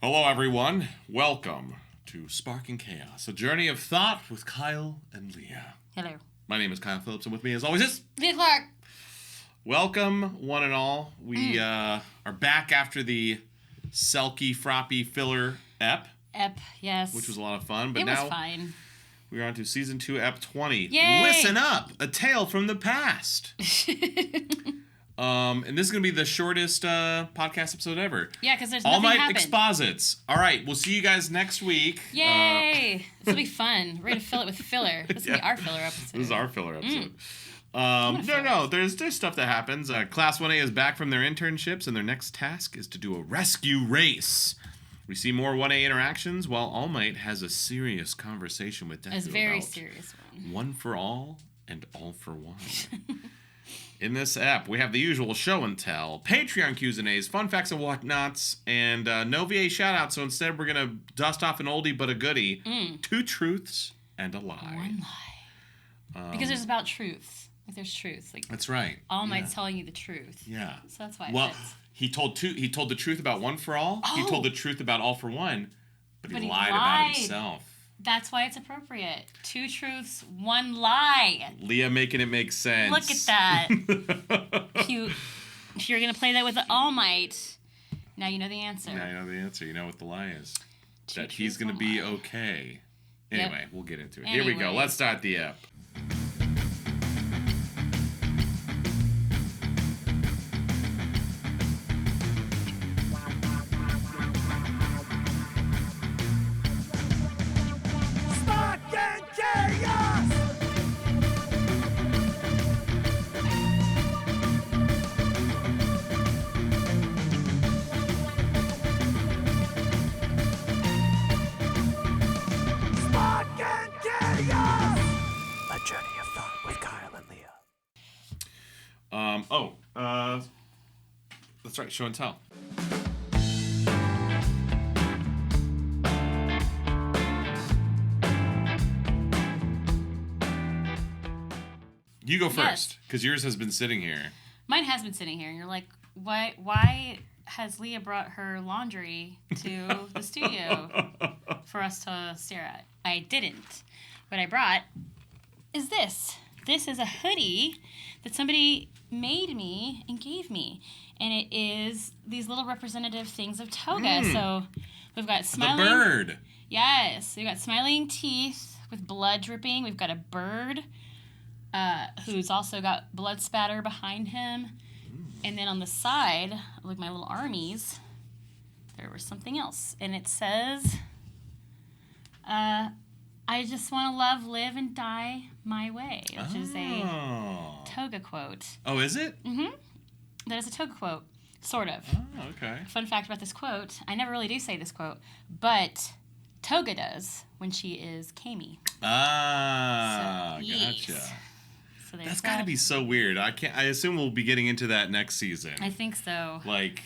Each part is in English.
Hello, everyone. Welcome to Sparking Chaos, a journey of thought with Kyle and Leah. Hello. My name is Kyle Phillips, and with me, as always, is Leah Clark. Welcome, one and all. We are back after the Selkie Froppy filler ep, yes. which was a lot of fun. But it now was fine. we're on to season 2, ep 20. Yay! Listen up, a tale from the past. And this is gonna be the shortest podcast episode ever. Yeah, because there's All nothing Might happened. Exposits. All right, we'll see you guys next week. Yay! This will be fun. We're gonna fill it with filler. This will be our filler episode. This is our filler episode. No, there's stuff that happens. Class 1A is back from their internships, and their next task is to do a rescue race. We see more 1A interactions, while All Might has a serious conversation with Deku It's a very about serious one. one for all and all for one. In this app, we have the usual show and tell, Patreon Q&As, fun facts and whatnots, and no VA shout-out, so instead we're going to dust off an oldie but a goodie. 2 truths and a lie. One lie. Because there's about truth. Like, there's truth. Like, That's right. All Might's telling you the truth. Yeah. So that's why it Well, fits. he told the truth about one for all. Oh. He told the truth about all for one, but he But he lied about lied. himself. That's why it's appropriate. 2 truths, 1 lie. Leah making it make sense. Look at that. If you're going to play that with the All Might, now you know the answer. Now you know the answer. You know what the lie is. 2 That he's truths, going to 1 be lie. okay. Anyway, Yep. we'll get into it. Here we go. Anyway. Let's start the app. That's right, show and tell. You go first, because yours has been sitting here. Mine has been sitting here, and you're like, why has Leah brought her laundry to the studio for us to stare at? I didn't. What I brought is this. This is a hoodie that somebody made me and gave me. And it is these little representative things of toga. So we've got smiling... The bird. Yes. We've got smiling teeth with blood dripping. We've got a bird who's also got blood spatter behind him. And then on the side, like my little armies, there was something else. And it says, I just want to love, live, and die my way, which is a toga quote. Oh, is it? Mm-hmm. That is a toga quote, sort of. Oh, okay. Fun fact about this quote, I never really do say this quote, but Toga does when she is Kami. Ah, So, yes. gotcha. So That's got to be so weird. I assume we'll be getting into that next season. I think so. Like,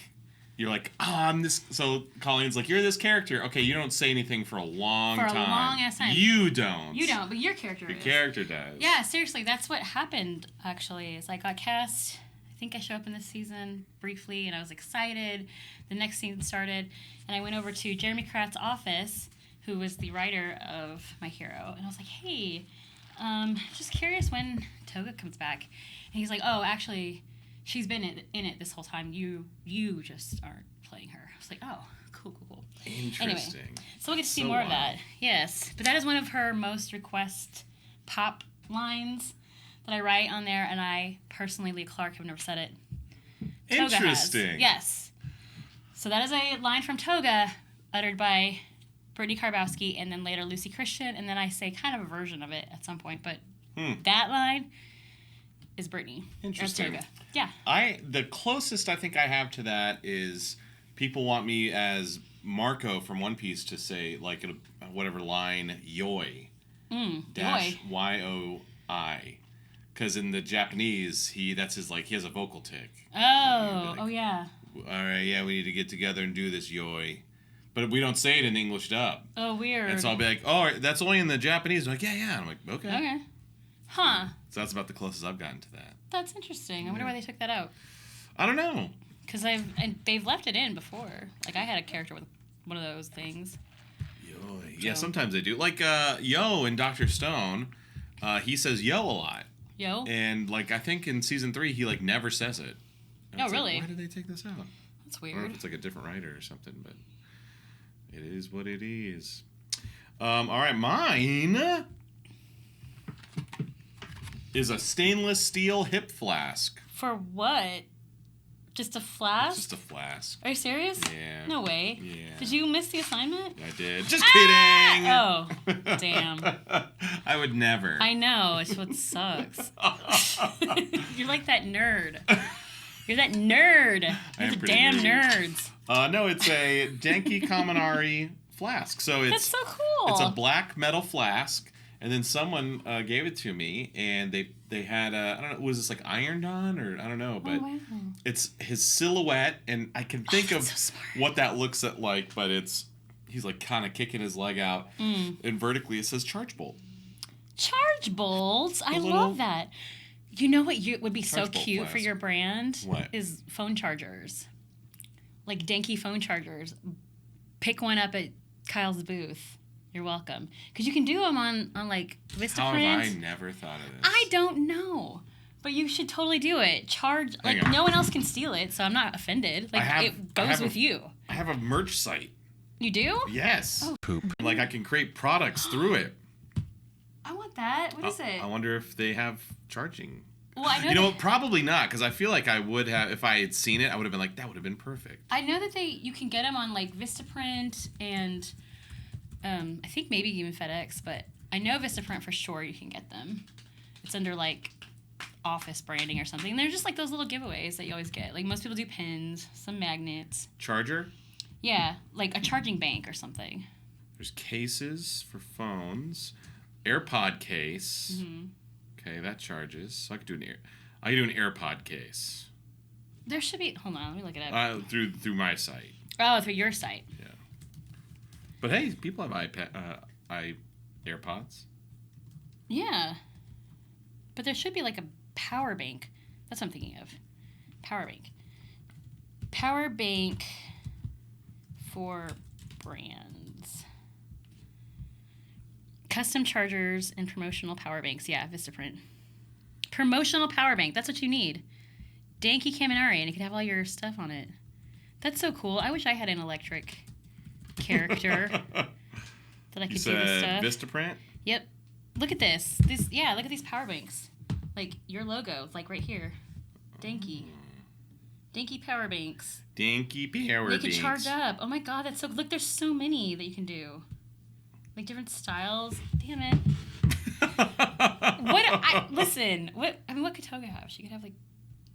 you're like, I'm this. So Colleen's like, you're this character. Okay, you don't say anything for a long time. For a long ass time. You don't. You don't, but your character Your is. character does. Yeah, seriously, that's what happened, actually, is I got cast. I think I showed up in this season briefly, and I was excited. The next season started, and I went over to Jeremy Kratt's office, who was the writer of My Hero, and I was like, hey, just curious when Toga comes back. And he's like, oh, actually, she's been in it this whole time. You just aren't playing her. I was like, oh, cool. Interesting. Anyway, so we'll get to see So more of wild. that. Yes, but that is one of her most request pop lines that I write on there, and I personally, Leah Clark, have never said it. Toga Interesting. has. Yes. So that is a line from Toga uttered by Brittany Karbowski and then later Lucy Christian, and then I say kind of a version of it at some point, but that line is Brittany. Interesting. Or Toga. Yeah. The closest I think I have to that is people want me as Marco from One Piece to say, like, whatever line, yoi. Dash Yoi. Y-O-I. Because in the Japanese, he has a vocal tick. Oh, yeah. All right, yeah, we need to get together and do this, yoi. But we don't say it in English dub. Oh, weird. And so I'll be like, oh, that's only in the Japanese. I'm like, yeah. And I'm like, okay. Okay. Huh. So that's about the closest I've gotten to that. That's interesting. I wonder why they took that out. I don't know. Because they've left it in before. Like, I had a character with one of those things. Yeah, sometimes they do. Like Yo in Dr. Stone, he says yo a lot. Yo? And like I think in season 3 he like never says it. And Oh, really? Like, why did they take this out? That's I don't know weird. if it's like a different writer or something, but it is what it is. All right, mine is a stainless steel hip flask. For what? Just a flask? It's just a flask. Are you serious? Yeah. No way. Yeah. Did you miss the assignment? I did. Just kidding. Oh, damn. I would never. I know. It's what sucks. You're like that nerd. You're that nerd. You're the damn nerds. No, it's a Denki Kaminari flask. So it's That's so cool. It's a black metal flask, and then someone gave it to me, and they had I don't know, was this like ironed on or I don't know, but it's his silhouette, and I can think of so what that looks at like, but he's like kind of kicking his leg out, and vertically it says charge bolt. Charge bolts. I love that. You know what would be so cute flask for your brand? What? Is phone chargers. Like Denki phone chargers. Pick one up at Kyle's booth. You're welcome. Because you can do them on like Vistaprint. How have I never thought of this? I don't know. But you should totally do it. Charge, like no one else can steal it, so I'm not offended. Like it goes with you. I have a merch site. You do? Yes. Oh. Poop. Like I can create products through it. I want that. What is it? I wonder if they have charging. Well, I know. You know, probably not, because I feel like I would have, if I had seen it, I would have been like, that would have been perfect. I know that you can get them on like Vistaprint and I think maybe even FedEx, but I know Vistaprint for sure you can get them. It's under like office branding or something. They're just like those little giveaways that you always get. Like most people do pins, some magnets. Charger? Yeah, like a charging bank or something. There's cases for phones, AirPod case. Mm-hmm. Okay, that charges. So I could do an AirPod case. There should be. Hold on, let me look it up. Through my site. Oh, through your site. Yeah. But hey, people have AirPods. Yeah. But there should be like a power bank. That's what I'm thinking of. Power bank. Power bank for brands. Custom chargers and promotional power banks. Yeah, Vistaprint. Promotional power bank. That's what you need. Denki Kaminari, and it could have all your stuff on it. That's so cool. I wish I had an electric character that I could do this stuff. Vistaprint? Yep. Look at this. Look at these power banks. Like your logo, like right here. Denki. Denki power banks. Denki power banks. They can charge up. Oh my god, that's so. Look, there's so many that you can do. Like different styles. Damn it. Listen. What could Toga have? She could have like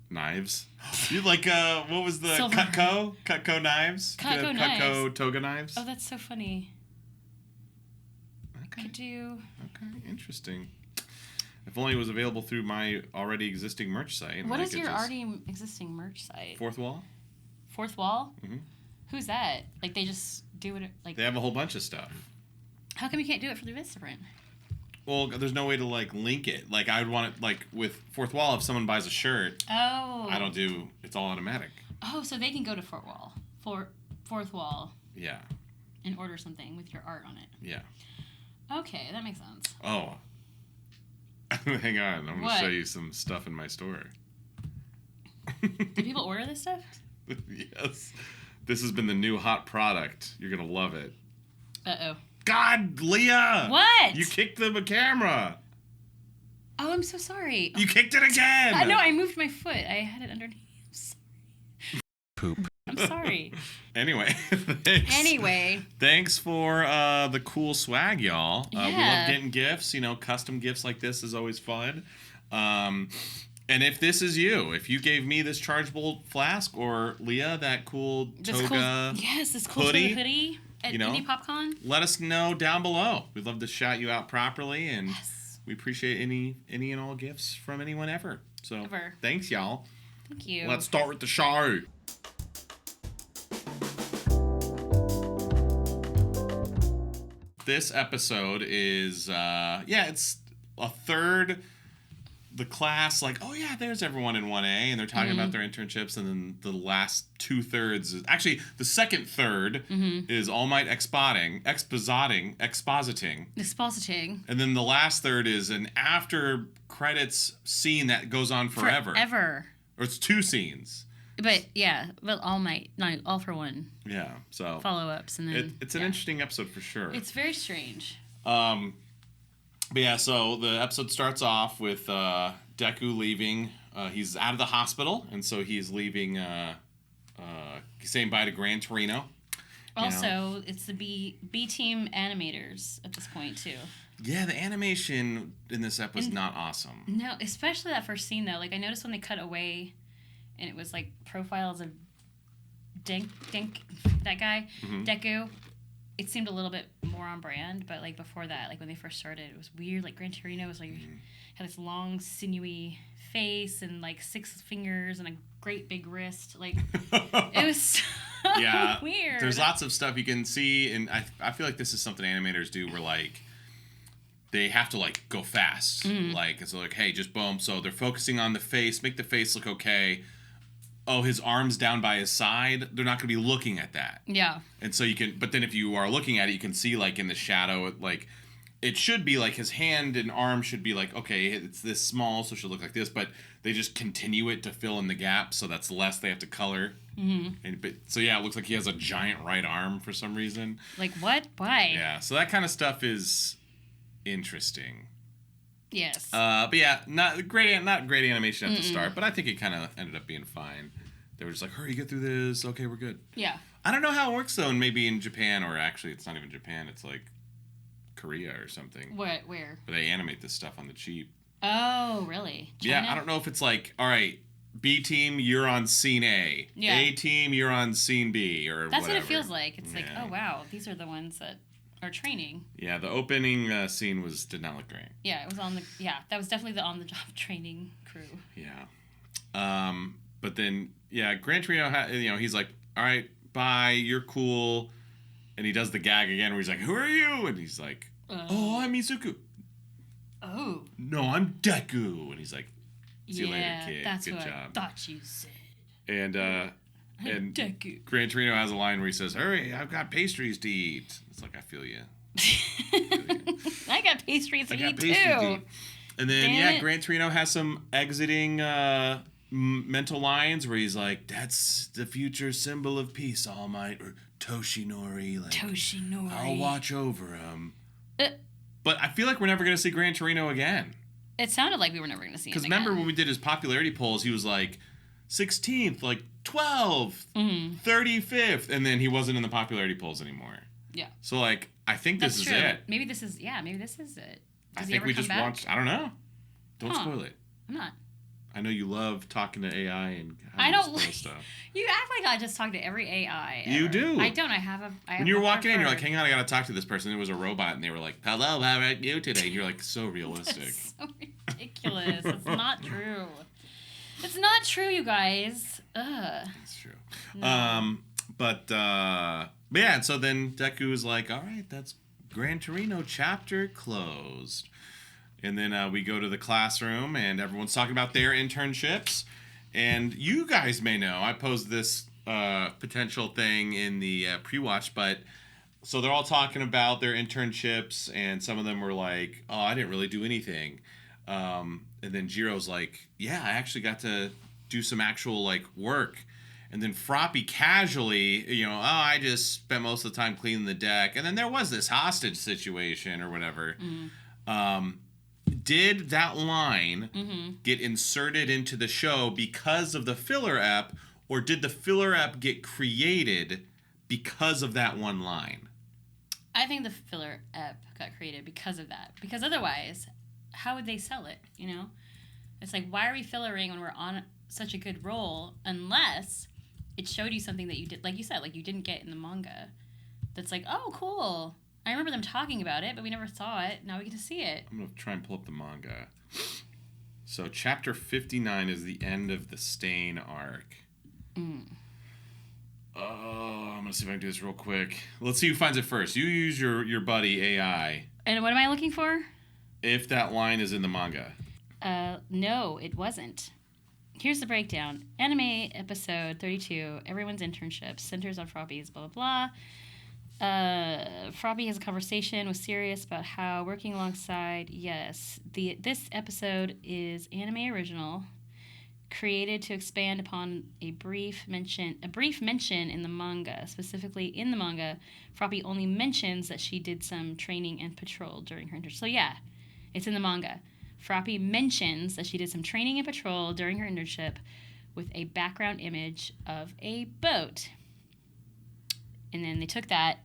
knives. You like what was the Silver. Cutco knives? Cutco knives. Cutco Toga knives. Oh, that's so funny. Okay. Could do. Okay, interesting. If only it was available through my already existing merch site. What is your already existing merch site? Fourth Wall. Fourth Wall? Mm-hmm. Who's that? Like they just do it like. They have a whole bunch of stuff. How come you can't do it for the Vistaprint? Well, there's no way to like link it. Like I would want it like with Fourth Wall. If someone buys a shirt, oh, I don't do. It's all automatic. Oh, so they can go to Fourth Wall. Yeah. And order something with your art on it. Yeah. Okay, that makes sense. Oh. Hang on, I'm What? gonna show you some stuff in my store. Do people order this stuff? Yes. This has been the new hot product. You're gonna love it. Uh-oh. God, Leah! What? You kicked the camera. Oh, I'm so sorry. You kicked it again. I know, I moved my foot. I had it underneath. Poop. I'm sorry. Anyway, thanks. Thanks for the cool swag, y'all. We love getting gifts. You know, custom gifts like this is always fun. And if this is you, if you gave me this chargeable flask or Leah that cool toga this cool hoodie at Indie PopCon, let us know down below. We'd love to shout you out properly, and yes, we appreciate any and all gifts from anyone ever. So thanks, y'all. Thank you. Let's start with the show. This episode is, it's a third the class, like, oh yeah, there's everyone in 1A, and they're talking about their internships, and then the last 2/3 is actually the second third is All Might expositing, and then the last third is an after credits scene that goes on forever. Or it's 2 scenes. But yeah, well, All Might, not All for One. Yeah, so follow-ups, and then it's an interesting episode for sure. It's very strange. But yeah, so the episode starts off with Deku leaving. He's out of the hospital, and so he's leaving, saying bye to Gran Torino. Also, it's the B team animators at this point, too. Yeah, the animation in this ep was not awesome. No, especially that first scene, though. Like, I noticed when they cut away, and it was, like, profiles of Dink, that guy, Deku. It seemed a little bit more on brand, but like before that, like when they first started, it was weird. Like Gran Torino was like had this long, sinewy face and like 6 fingers and a great big wrist. Like it was so weird. There's lots of stuff you can see, and I feel like this is something animators do where like they have to like go fast. Like it's like, hey, just boom. So they're focusing on the face, make the face look okay. Oh, his arm's down by his side. They're not going to be looking at that. Yeah. And so you can, but then if you are looking at it, you can see like in the shadow, like it should be like his hand and arm should be like, okay, it's this small, so it should look like this, but they just continue it to fill in the gap, so that's less they have to color. So yeah, it looks like he has a giant right arm for some reason. Like what? Why? Yeah, so that kind of stuff is interesting. Yes. But yeah, not great animation at the start, but I think it kind of ended up being fine. They were just like, hurry, get through this. Okay, we're good. Yeah. I don't know how it works, though, and maybe in Japan, or actually it's not even Japan, it's like Korea or something. What? Where? Where they animate this stuff on the cheap. Oh, really? China? Yeah, I don't know if it's like, all right, B team, you're on scene A. Yeah. A team, you're on scene B, or That's whatever. what it feels like. It's like, oh, wow, these are the ones that are training. Yeah, the opening scene did not look great. Yeah, it was that was definitely the on-the-job training crew. Yeah. But then, yeah, Gran Torino, he's like, all right, bye, you're cool. And he does the gag again where he's like, who are you? And he's like, oh, I'm Izuku. Oh. No, I'm Deku. And he's like, see you later, kid. That's Good what job. I thought you said. And Deku. Gran Torino has a line where he says, hurry, I've got pastries to eat. It's like, I feel you. I got pastries to eat, too. And then, Gran Torino has some exiting mental lines where he's like, that's the future symbol of peace, All Might, or Toshinori. Like, Toshinori. I'll watch over him. But I feel like we're never going to see Gran Torino again. It sounded like we were never going to see him again. Because remember when we did his popularity polls, he was like 16th, like 12th, 35th, and then he wasn't in the popularity polls anymore. Yeah. So, like, I think this is it. Maybe this is it. I think we just watched, I don't know. Don't spoil it. I'm not. I know you love talking to AI and I don't spoil stuff. You act like I just talk to every AI ever. You do. I don't. I have when you were walking in, you're like, hang on, I gotta talk to this person. It was a robot, and they were like, hello, how are you today? And you're like, so realistic. That's so ridiculous. It's not true. It's not true, you guys. Ugh. It's true. No. But yeah, and so then Deku is like, all right, that's Gran Torino chapter closed. And then we go to the classroom, and everyone's talking about their internships. And you guys may know, I posed this potential thing in the pre-watch, but so they're all talking about their internships, and some of them were like, oh, I didn't really do anything. And then Jiro's like, yeah, I actually got to do some actual like work. And then Froppy casually, I just spent most of the time cleaning the deck. And then there was this hostage situation or whatever. Did that line get inserted into the show because of the filler ep, or did the filler ep get created because of that one line? I think the filler ep got created because of that. Because otherwise, how would they sell it, It's like, why are we fillering when we're on such a good roll unless it showed you something that you did, like you said, like you didn't get in the manga. That's like, oh, cool. I remember them talking about it, but we never saw it. Now we get to see it. I'm going to try and pull up the manga. So chapter 59 is the end of the Stain arc. Oh, I'm going to see if I can do this real quick. Let's see who finds it first. You use your buddy AI. And what am I looking for? If that line is in the manga. No, it wasn't. Here's the breakdown. Anime episode 32, everyone's internships, centers on Froppy's blah, blah, blah. Froppy has a conversation with Sirius about how working alongside, this episode is anime original, created to expand upon a brief mention in the manga. Specifically in the manga, Froppy only mentions that she did some training and patrol during her internship. So yeah, it's in the manga. Froppy mentions that she did some training and patrol during her internship with a background image of a boat. And then they took that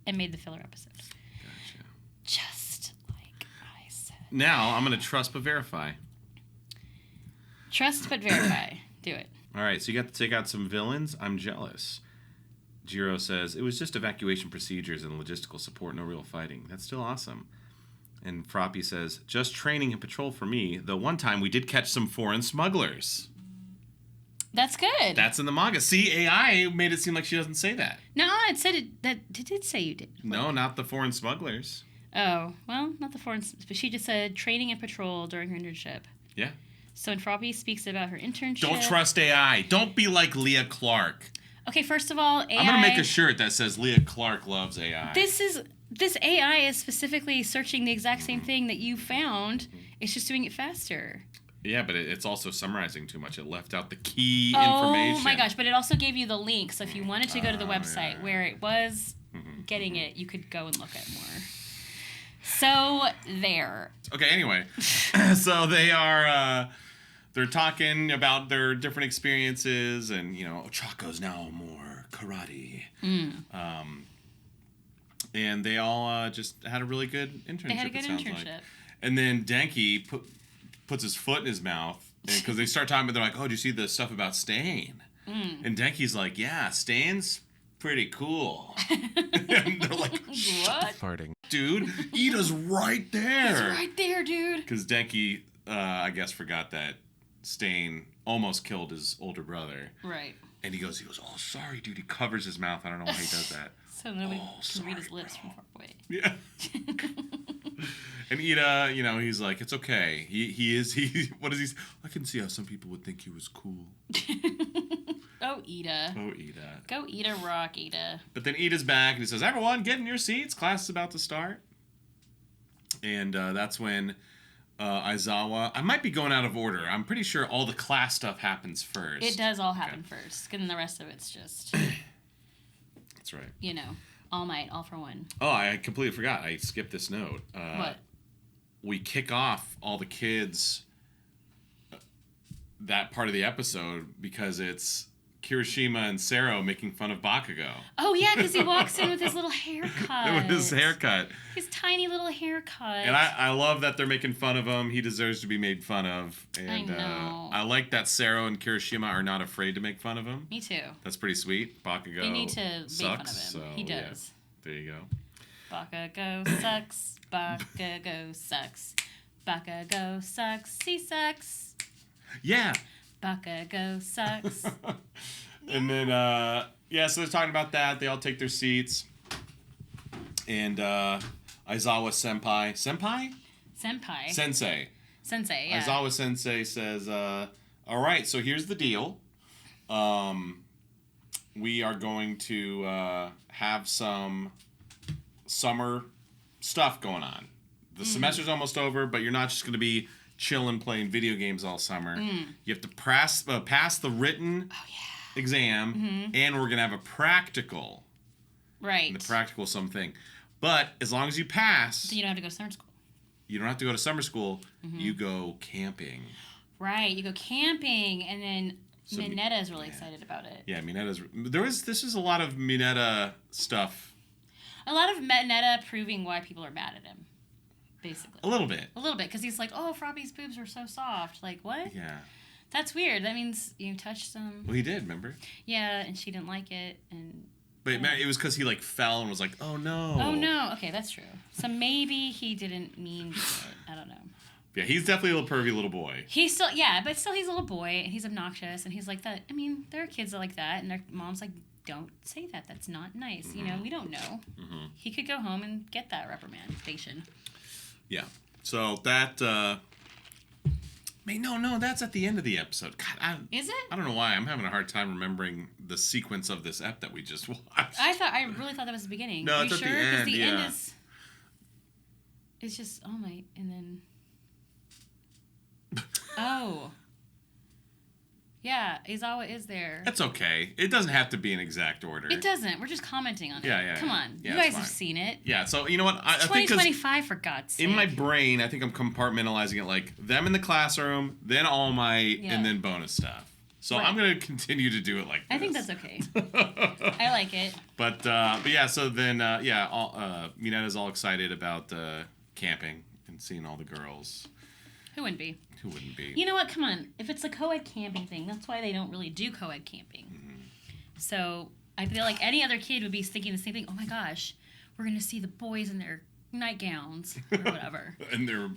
and made the filler episode. Gotcha. Just like I said. Now, I'm going to trust but verify. Trust but verify. Do it. All right, so you got to take out some villains. I'm jealous. Jiro says, it was just evacuation procedures and logistical support, no real fighting. That's still awesome. And Froppy says, just training and patrol for me, though one time we did catch some foreign smugglers. That's good. That's in the manga. See, AI made it seem like she doesn't say that. No, it said it did say you did. No, not the foreign smugglers. Oh, well, not the foreign, but she just said training and patrol during her internship. Yeah. So when Froppy speaks about her internship... Don't trust AI. Don't be like Leah Clark. Okay, first of all, AI... I'm going to make a shirt that says Leah Clark loves AI. This AI is specifically searching the exact same thing that you found. It's just doing it faster. Yeah, but it's also summarizing too much. It left out the key information. Oh my gosh, but it also gave you the link. So if you wanted to go to the website where it was getting it, you could go and look at more. So there. Okay, anyway. So they are... they're talking about their different experiences, and, Chaco's now more karate. And they all just had a really good internship. They had a good internship. Like. And then Denki puts his foot in his mouth, because they start talking, but they're like, oh, do you see the stuff about Stain? And Denki's like, yeah, Stain's pretty cool. And they're like, what? Farting. Dude, Ida's right there. He's right there, dude. Because Denki, I guess, forgot that Stain almost killed his older brother. Right. And he goes, oh, sorry, dude. He covers his mouth. I don't know why he does that. So nobody can read his lips from far away. Yeah. And Ida, he's like, it's okay. What is he? I can see how some people would think he was cool. Oh, Ida. Oh, Ida. Go eat a rock, Ida. But then Ida's back, and he says, everyone, get in your seats. Class is about to start. And that's when Aizawa... I might be going out of order. I'm pretty sure all the class stuff happens first. It does all happen first. And the rest of it's just... That's right. All might, all for one. Oh, I completely forgot. I skipped this note. What? We kick off all the kids that part of the episode because it's Kirishima and Sero making fun of Bakugo. Oh, yeah, because he walks in with his little haircut. With his haircut. His tiny little haircut. And I love that they're making fun of him. He deserves to be made fun of. And, I know. I like that Sero and Kirishima are not afraid to make fun of him. Me too. That's pretty sweet. Bakugo They need to sucks, make fun of him. So, He does. Yeah. There you go. Bakugo sucks. Bakugo sucks. Bakugo sucks. He sucks. Yeah. Bakugo sucks. And then, so they're talking about that. They all take their seats. And Aizawa Senpai. Senpai? Senpai. Sensei, yeah. Aizawa Sensei says, all right, so here's the deal. We are going to have some summer stuff going on. The semester's almost over, but you're not just going to be chilling playing video games all summer. You have to pass the written exam, and we're going to have a practical. Right. And the practical something. But as long as you pass... So you don't have to go to summer school. You don't have to go to summer school. You go camping. Right. You go camping, and then Mineta is really excited about it. Yeah, Mineta's... This is a lot of Mineta stuff. A lot of Mineta proving why people are mad at him. Basically. A little bit. Because he's like, oh, Froppy's boobs are so soft. Like, what? Yeah. That's weird. That means you touched them. Well, he did, remember? Yeah, and she didn't like it, and... But it was because he, fell and was like, oh, no. Oh, no. Okay, that's true. So maybe he didn't mean to. I don't know. Yeah, he's definitely a little pervy little boy. He's still, but still he's a little boy, and he's obnoxious, and he's like that. I mean, there are kids that like that, and their mom's like, don't say that. That's not nice. We don't know. He could go home and get that reprimandation. Yeah. So that No, that's at the end of the episode. God, Is it? I don't know why. I'm having a hard time remembering the sequence of this ep that we just watched. I really thought that was the beginning. No, Are it's you at sure? the end. The Yeah. end is. It's just and then. Oh. Yeah, Izawa is there. That's okay. It doesn't have to be in exact order. It doesn't. We're just commenting on it. Yeah. Come on, Yeah, you guys it's have fine. seen it. Yeah. So you know what? I think 2025 for God's sake. in my brain, I think I'm compartmentalizing it like them in the classroom, then All Might, Yeah. and then bonus stuff. So Right. I'm gonna continue to do it like this. I think that's okay. I like it. But yeah. So then Mineta's all excited about camping and seeing all the girls. Who wouldn't be? Who wouldn't be? You know what? Come on. If it's a co-ed camping thing, that's why they don't really do co-ed camping. Mm-hmm. So I feel like any other kid would be thinking the same thing. Oh my gosh, we're gonna see the boys in their nightgowns or whatever. And they're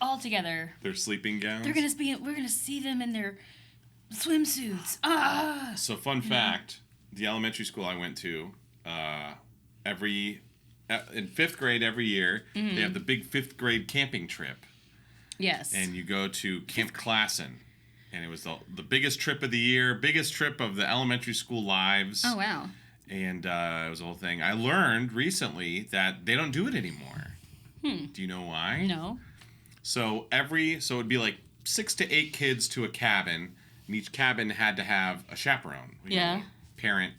all together. their sleeping gowns. We're gonna see them in their swimsuits. Ah. So fun fact: the elementary school I went to, in 5th grade every year, they have the big 5th grade camping trip. Yes. And you go to Camp Klassen. And it was the biggest trip of the year, biggest trip of the elementary school lives. Oh, wow. And it was a whole thing. I learned recently that they don't do it anymore. Do you know why? No. So it'd be like 6 to 8 kids to a cabin, and each cabin had to have a chaperone. Parent,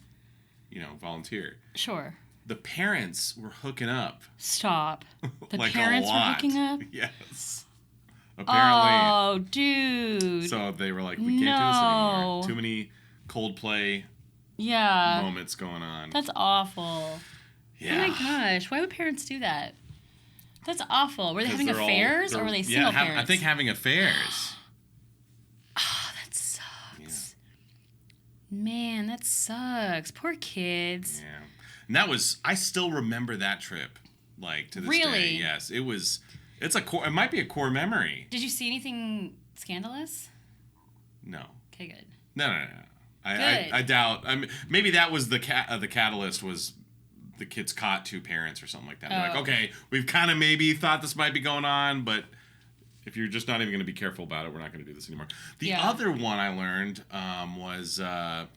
volunteer. Sure. The parents were hooking up. Stop. The like parents a were lot. hooking up? Yes. Apparently. Oh, dude. So they were like, we can't do this anymore. Too many Coldplay moments going on. That's awful. Yeah. Oh my gosh. Why would parents do that? That's awful. Were they having affairs or were they single parents? I think having affairs. Oh, that sucks. Yeah. Man, that sucks. Poor kids. Yeah. And I still remember that trip, like, to this day. Really? Yes. It might be a core memory. Did you see anything scandalous? No. Okay, good. No. I doubt. Maybe that was the catalyst was the kids caught 2 parents or something like that. They're like, okay, we've kind of maybe thought this might be going on, but if you're just not even going to be careful about it, we're not going to do this anymore. The other one I learned was I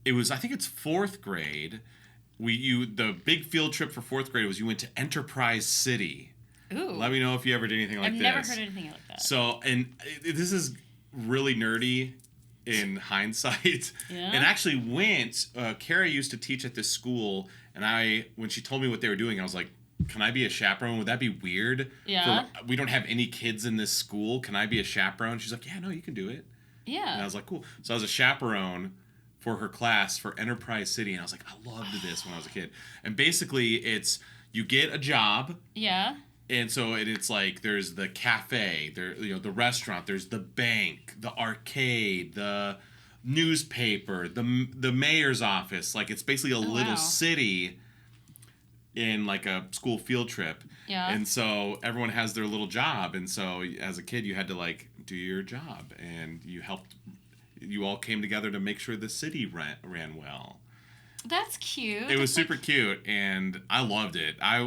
think it's 4th grade. The big field trip for 4th grade was you went to Enterprise City. Ooh. Let me know if you ever did anything like this. I've never heard anything like that. So, and this is really nerdy in hindsight. Yeah. And actually Carrie used to teach at this school, and when she told me what they were doing, I was like, can I be a chaperone? Would that be weird? Yeah. We don't have any kids in this school. Can I be a chaperone? She's like, yeah, no, you can do it. Yeah. And I was like, cool. So I was a chaperone for her class for Enterprise City, and I was like, I loved this when I was a kid. And basically, it's you get a job. Yeah. And so it's like there's the cafe, the restaurant, there's the bank, the arcade, the newspaper, the mayor's office. Like it's basically a little city in like a school field trip. Yeah. And so everyone has their little job, and so as a kid you had to like do your job, and you all came together to make sure the city ran well. That's cute. It was super cute, and I loved it. I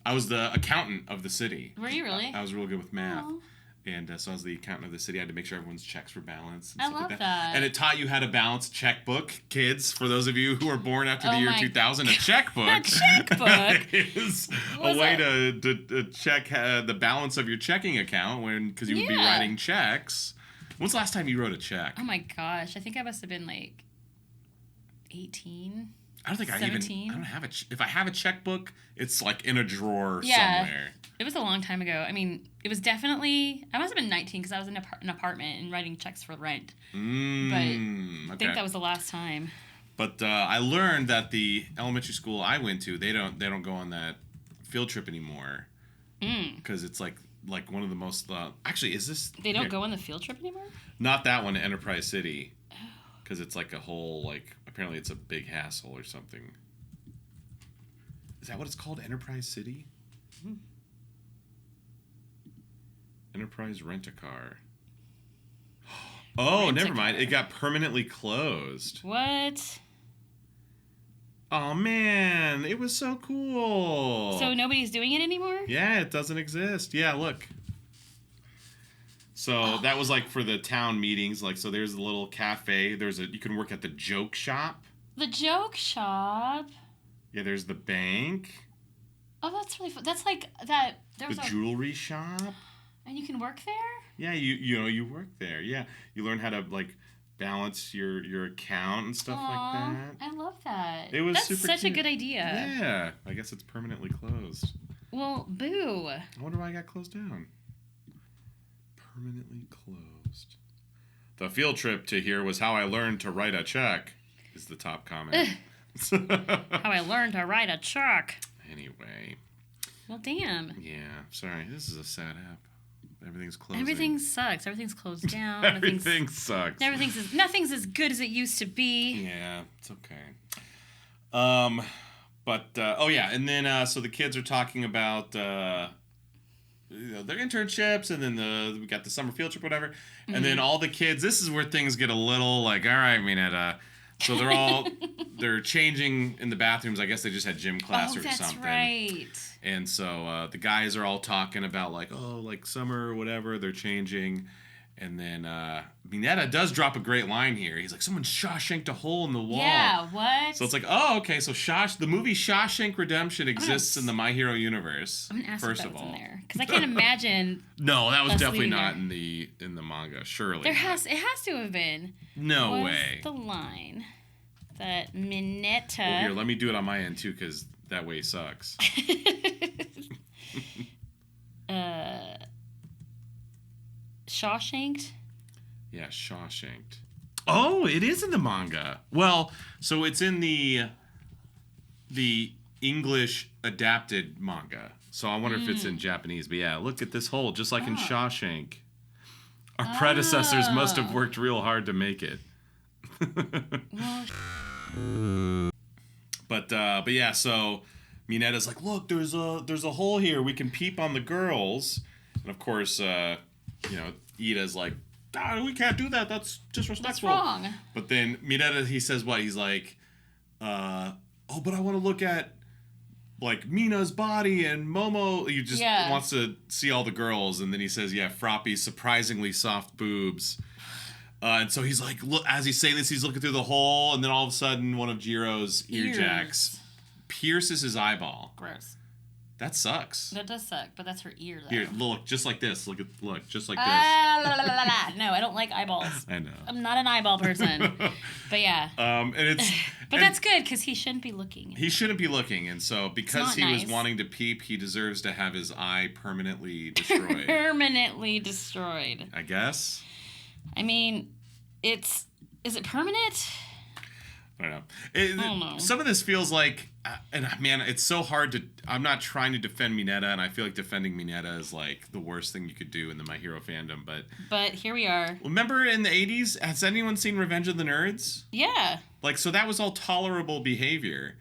was the accountant of the city. Were you really? I was real good with math. Aww. And so I was the accountant of the city. I had to make sure everyone's checks were balanced. And I stuff love like that. And it taught you how to balance checkbook. Kids, for those of you who were born after the year 2000, a checkbook. A checkbook is a way to check the balance of your checking account because you would be writing checks. When's the last time you wrote a check? Oh my gosh. I think I must have been like 18. I don't think 17? I don't have if I have a checkbook, it's like in a drawer somewhere. It was a long time ago. I mean, it was definitely, I must have been 19 because I was in an apartment and writing checks for rent. But I think that was the last time. But I learned that the elementary school I went to, they don't go on that field trip anymore. Because it's like one of the most, actually, is this? They don't go on the field trip anymore? Not that one, Enterprise City. Because it's like a whole, like, apparently it's a big hassle or something. Is that what it's called? Enterprise City? Enterprise Rent-A-Car. Oh, never mind. It got permanently closed. What? Oh, man. It was so cool. So nobody's doing it anymore? Yeah, it doesn't exist. Yeah, look. So that was like for the town meetings. Like, so there's a little cafe. You can work at the joke shop. The joke shop. Yeah, there's the bank. Oh, that's really fun. That's like that. The jewelry shop. And you can work there? Yeah, you work there. Yeah, you learn how to like balance your account and stuff like that. I love that. That's super such cute. A good idea. Yeah, I guess it's permanently closed. Well, boo. I wonder why I got closed down. Permanently closed. The field trip to here was how I learned to write a check, is the top comment. How I learned to write a check. Anyway. Well, damn. Yeah, sorry. This is a sad app. Everything's closing. Everything sucks. Everything's closed down. Everything sucks. Nothing's as good as it used to be. Yeah, it's okay. And then so the kids are talking about their internships, and then we got the summer field trip, whatever. Mm-hmm. And then all the kids. This is where things get a little like, all right, Mineta. So they're changing in the bathrooms. I guess they just had gym class or something. That's right. And so the guys are all talking about like summer or whatever. They're changing. And then Mineta does drop a great line here. He's like, someone Shawshanked a hole in the wall. Yeah, what? So it's like, oh, okay. So the movie Shawshank Redemption exists in the My Hero universe. I'm gonna ask first of all, in there because I can't imagine. No, that was definitely not in the manga. Surely it has to have been. No way. The line that Mineta. Well, here, let me do it on my end too, because that way sucks. Shawshanked? Yeah, Shawshanked. Oh, it is in the manga. Well, so it's in the English adapted manga. So I wonder if it's in Japanese. But yeah, look at this hole, just like in Shawshank. Our predecessors must have worked real hard to make it. But yeah, so Mineta's like, look, there's a hole here. We can peep on the girls. And of course, Ida's like, we can't do that. That's disrespectful. That's wrong. But then Mineta, he says what? He's like, but I want to look at like Mina's body and Momo. He just wants to see all the girls. And then he says, yeah, Froppy's surprisingly soft boobs. And so he's like, look, as he's saying this, he's looking through the hole, and then all of a sudden, one of Jiro's ear jacks pierces his eyeball. Gross. That sucks. That does suck, but that's her ear, though. Here, look, just like this. Look, just like this. No, I don't like eyeballs. I know. I'm not an eyeball person. But yeah. And it's. But that's good, because he shouldn't be looking. He shouldn't be looking, and so because he was wanting to peep, he deserves to have his eye permanently destroyed. Permanently destroyed. I guess. I mean, is it permanent? I don't know. Some of this feels like, and man, it's so hard to. I'm not trying to defend Mineta, and I feel like defending Mineta is like the worst thing you could do in the My Hero fandom. But here we are. Remember in the 80s? Has anyone seen Revenge of the Nerds? Yeah. Like, so that was all tolerable behavior,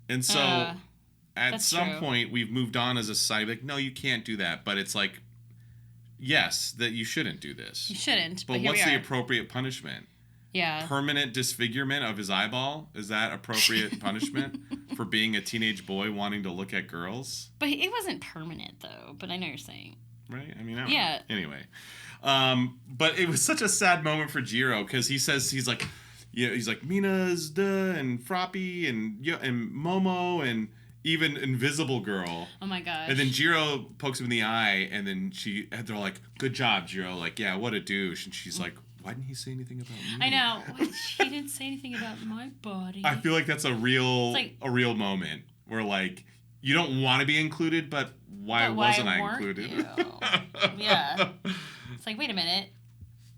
and so at some point we've moved on as a society. Like, no, you can't do that. But it's like, yes, that you shouldn't do this. You shouldn't. But what's the appropriate punishment? Yeah. Permanent disfigurement of his eyeball? Is that appropriate punishment for being a teenage boy wanting to look at girls? But it wasn't permanent, though. But I know you're saying. Right? I mean, I don't know. Anyway. But it was such a sad moment for Jiro, because he's like, Mina's and Froppy and Momo and even Invisible Girl. Oh my gosh. And then Jiro pokes him in the eye, and then they're like, good job, Jiro. Like, yeah, what a douche. And she's like, why didn't he say anything about me? I know. He didn't say anything about my body. I feel like that's a real moment where, like, you don't want to be included, but why wasn't I included? Yeah. It's like, wait a minute.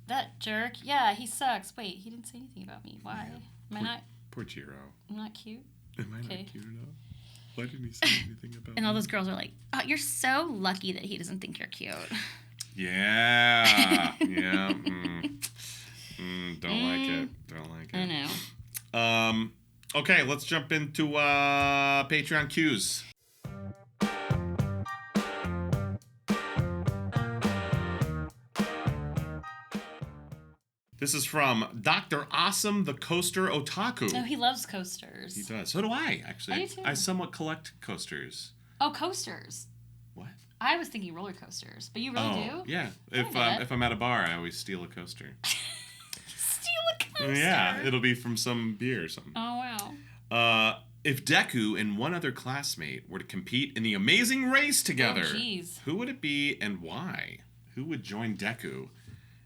That jerk, yeah, he sucks. Wait, he didn't say anything about me. Why? Yeah. Am I not... Poor Jiro. I'm not cute? Am I not cute enough? Why didn't he say anything about me? And all those girls are like, oh, you're so lucky that he doesn't think you're cute. Yeah. Yeah. Don't like it. I know. Okay, let's jump into Patreon cues. This is from Dr. Awesome the Coaster Otaku. No, he loves coasters. He does. So do I, actually. I do too. I somewhat collect coasters. Oh, coasters. What? I was thinking roller coasters, but you really do? Yeah. I If I'm at a bar, I always steal a coaster. Steal a coaster? Yeah, it'll be from some beer or something. Oh, wow. If Deku and one other classmate were to compete in the Amazing Race together, who would it be and why? Who would join Deku?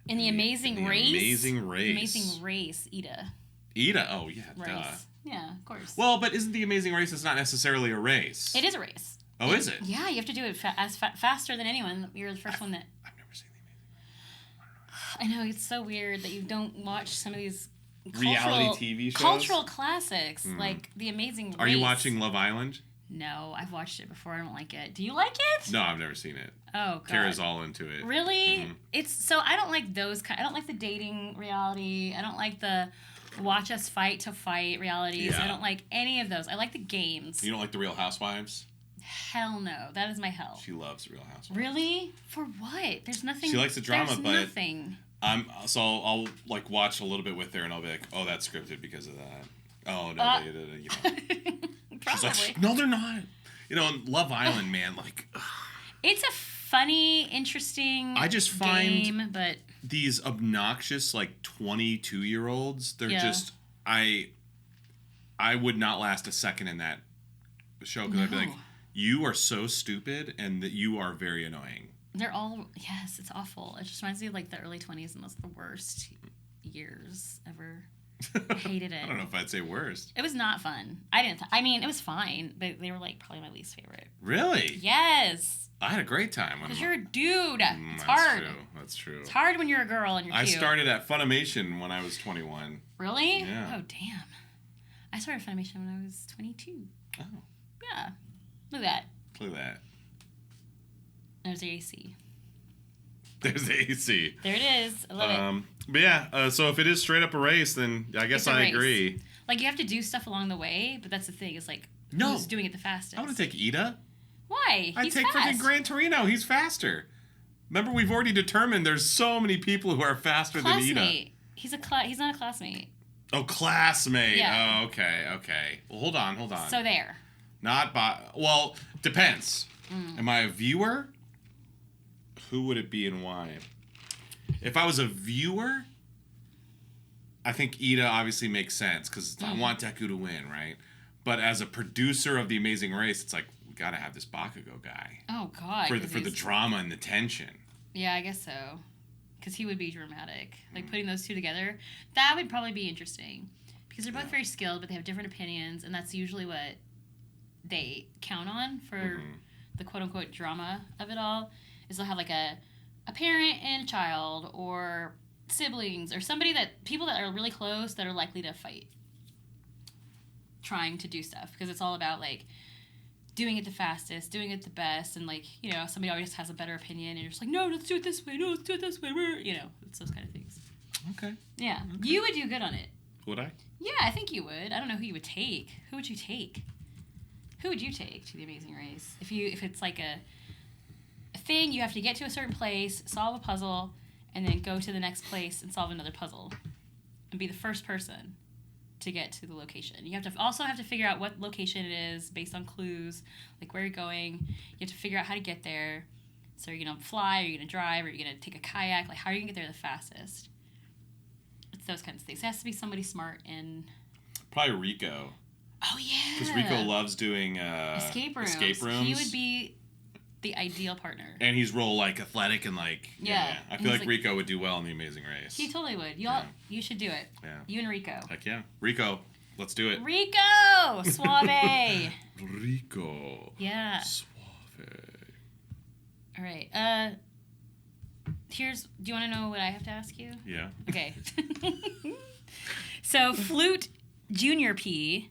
In the Amazing Race? Amazing Race. Amazing Race, Ida. Ida? Oh, yeah, Duh. Yeah, of course. Well, but isn't the Amazing Race? It's not necessarily a race. It is a race. Oh, is it? Yeah, you have to do it faster than anyone. You're the first one that... I've never seen the Amazing Race. I know, it's so weird that you don't watch some of these... reality TV shows? Cultural classics, like The Amazing Race. Are you watching Love Island? No, I've watched it before. I don't like it. Do you like it? No, I've never seen it. Oh, God. Kara's all into it. Really? Mm-hmm. It's so I don't like those kind. I don't like the dating reality. I don't like the watch us fight to fight realities. Yeah. I don't like any of those. I like the games. You don't like the Real Housewives? Hell no. That is my hell. She loves Real Housewives. Really? For what? There's nothing. She likes the drama, there's but nothing. I'll like watch a little bit with her, and I'll be like, oh, that's scripted because of that. Oh no, you know. She's like, no, they're not. You know, Love Island, man, like. It's a funny, interesting. I just find game, but these obnoxious like 22-year-olds. They're just I would not last a second in that show because I'd be like, you are so stupid, and that you are very annoying. They're all it's awful. It just reminds me of like the early 20s, and those are the worst years ever. I hated it. I don't know if I'd say worst. It was not fun. I mean, it was fine, but they were like probably my least favorite. Really? Yes. I had a great time. Because you're a dude. It's that's hard. True. That's true. It's hard when you're a girl and you're cute. I started at Funimation when I was 21. Really? Yeah. Oh, damn. I started Funimation when I was 22. Oh. Yeah. Look at that. Look at that. There's the AC. There's the AC. There it is. I love it. But yeah, so if it is straight up a race, then I guess I agree. Like, you have to do stuff along the way, but that's the thing. It's like, who's doing it the fastest? I want to take Ida. Why? I'd take freaking Gran Torino. He's faster. Remember, we've already determined there's so many people who are faster than Ida. He's not a classmate. Oh, classmate. Yeah. Oh, okay. Well, hold on. So there. Well, depends. Am I a viewer? Who would it be and why? If I was a viewer, I think Ida obviously makes sense because I want Deku to win, right? But as a producer of The Amazing Race, it's like, we got to have this Bakugo guy. Oh, God. For the drama and the tension. Yeah, I guess so. Because he would be dramatic. Like, putting those two together, that would probably be interesting. Because they're both very skilled, but they have different opinions, and that's usually what they count on for the quote-unquote drama of it all, is they'll have, like, a parent and a child, or siblings, or people that are really close that are likely to fight. Trying to do stuff. Because it's all about, like, doing it the fastest, doing it the best, and, like, you know, somebody always has a better opinion, and you're just like, no, let's do it this way, you know, it's those kind of things. Okay. Yeah. Okay. You would do good on it. Would I? Yeah, I think you would. I don't know who you would take. Who would you take? Who would you take to The Amazing Race? If it's like a thing, you have to get to a certain place, solve a puzzle, and then go to the next place and solve another puzzle. And be the first person to get to the location. You have to figure out what location it is based on clues, like where you're going. You have to figure out how to get there. So you're going to fly, or you're going to drive, or you're going to take a kayak. Like, how are you going to get there the fastest? It's those kinds of things. It has to be somebody smart and... Probably Rico. Oh, yeah. Because Rico loves doing escape rooms. He would be the ideal partner. And he's real, like, athletic and, like... Yeah. I feel like Rico would do well in The Amazing Race. He totally would. You should do it. Yeah. You and Rico. Heck yeah. Rico, let's do it. Rico! Suave! Rico. Yeah. Suave. All right. Do you want to know what I have to ask you? Yeah. Okay. So, Flute Junior P,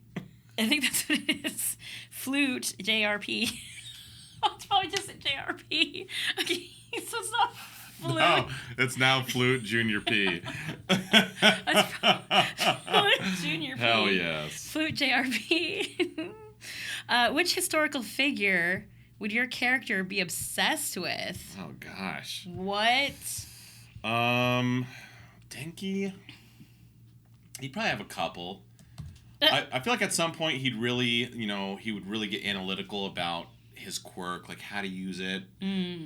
I think that's what it is. Flute, JRP. It's probably just a JRP. Okay, so it's not Flute. No, it's now Flute Junior P. That's Flute Junior P. Hell yes. Flute JRP. Which historical figure would your character be obsessed with? Oh, gosh. What? Denki? He'd probably have a couple. I feel like at some point he would really get analytical about his quirk, like how to use it,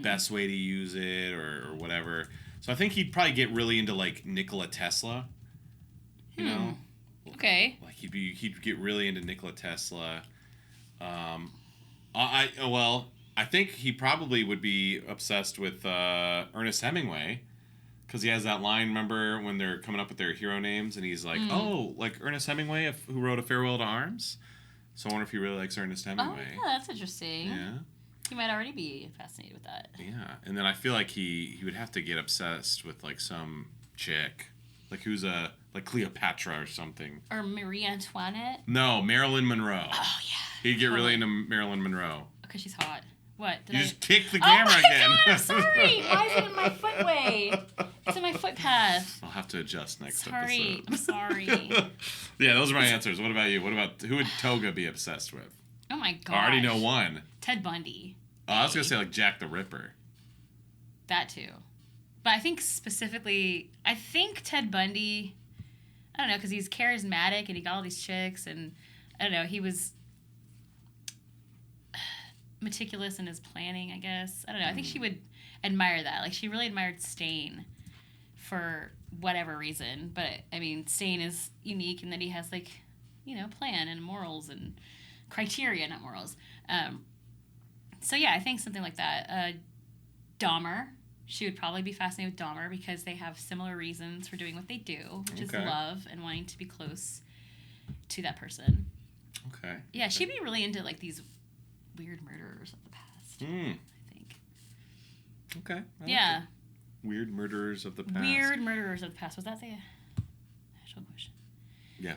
best way to use it, or whatever. So I think he'd probably get really into like Nikola Tesla. You know. Okay. Like he'd get really into Nikola Tesla. I think he probably would be obsessed with Ernest Hemingway, because he has that line. Remember when they're coming up with their hero names, and he's like, "Oh, like Ernest Hemingway, who wrote A Farewell to Arms." So I wonder if he really likes Ernest Hemingway. Oh, yeah, that's interesting. Yeah. He might already be fascinated with that. Yeah, and then I feel like he would have to get obsessed with like some chick, like who's like Cleopatra or something. Or Marie Antoinette. No, Marilyn Monroe. Oh yeah. He'd get really into Marilyn Monroe. Because she's hot. What? You just kicked the camera again. God, I'm sorry. Why is it in my footway? It's in my footpath. I'll have to adjust next episode. I'm sorry. Yeah, those are my answers. What about you? Who would Toga be obsessed with? Oh my god. I already know one. Ted Bundy. Oh, I was gonna say like Jack the Ripper. That too. But I think specifically, Ted Bundy, I don't know, because he's charismatic and he got all these chicks, and I don't know, he was meticulous in his planning, I guess. I don't know. I think she would admire that. Like, she really admired Stain for whatever reason. But, I mean, Stain is unique in that he has, like, you know, plan and morals and criteria, not morals. So, yeah, I think something like that. Dahmer. She would probably be fascinated with Dahmer because they have similar reasons for doing what they do, which is love and wanting to be close to that person. Okay. Yeah, she'd be really into, like, these weird murderers of the past, I think. Okay. Yeah. Weird murderers of the past. Weird murderers of the past. Was that the actual question? Yeah.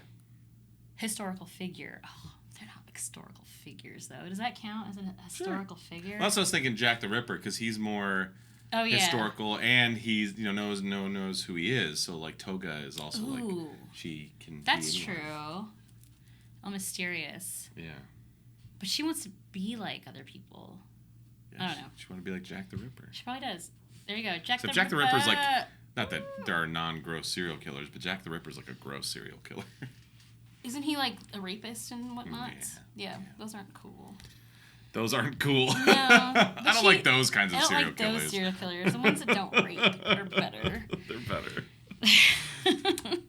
Historical figure. Oh, they're not historical figures, though. Does that count as a historical figure? Well, that's what I was thinking, Jack the Ripper, because he's more historical, and he's, you know, knows who he is. So, like, Toga is also, like, she can That's be anyone. true. Oh, mysterious. Yeah. But she wants to be like other people. Yeah, I don't know. She want to be like Jack the Ripper. She probably does. There you go. Jack the Ripper's like, not that there are non-gross serial killers, but Jack the Ripper's like a gross serial killer. Isn't he like a rapist and whatnot? Yeah, those aren't cool. Those aren't cool. No. I don't like those kinds of serial killers. I don't like those serial killers. The ones that don't rape are better. They're better.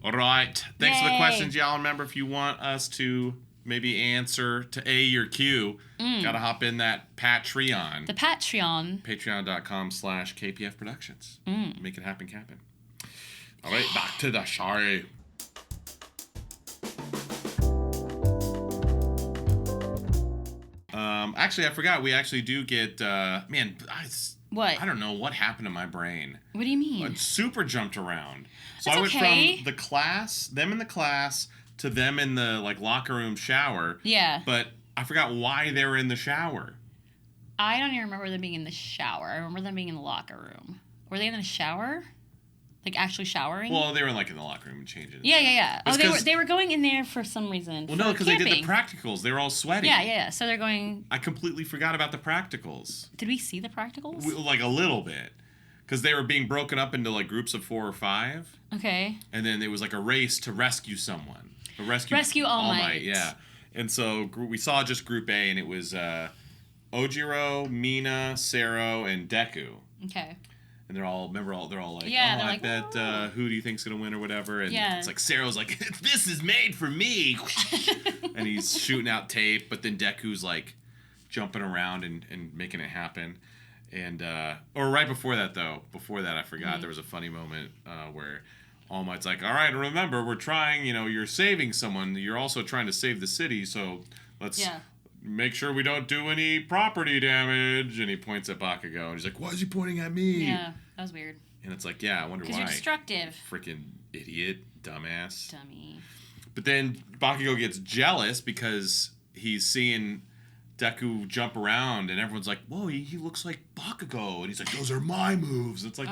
All right. Thanks for the questions, y'all. Remember, if you want us to maybe answer to A or Q, gotta hop in that Patreon. The Patreon. Patreon.com/KPF Productions. Make it happen, Captain. All right, back to the show. Actually, I forgot. We actually do get, what? I don't know what happened to my brain. What do you mean? It super jumped around. So That's I went from the class, them in the class, to them in the like locker room shower. Yeah. But I forgot why they were in the shower. I don't even remember them being in the shower. I remember them being in the locker room. Were they in the shower? Like actually showering? Well, they were like in the locker room and changing. Yeah. Oh, they were going in there for some reason. Well, no, because they did the practicals. They were all sweaty. Yeah. So they're going. I completely forgot about the practicals. Did we see the practicals? Like a little bit. Because they were being broken up into like groups of 4 or 5. Okay. And then it was like a race to rescue someone. Rescue All Might. Yeah. And so we saw just Group A, and it was Ojiro, Mina, Sero, and Deku. Okay. And they're all like, I bet who do you think's gonna win or whatever? And it's like Sero's like, this is made for me. And he's shooting out tape, but then Deku's like jumping around and making it happen. And or right before that I forgot there was a funny moment where All Might's like, all right, remember, we're trying, you're saving someone. You're also trying to save the city, so let's make sure we don't do any property damage. And he points at Bakugo, and he's like, why is he pointing at me? Yeah, that was weird. And it's like, I wonder why. Because you're destructive. Freaking idiot, dumbass. Dummy. But then Bakugo gets jealous because he's seeing Deku jump around, and everyone's like, whoa, he looks like Bakugo. And he's like, those are my moves. It's like,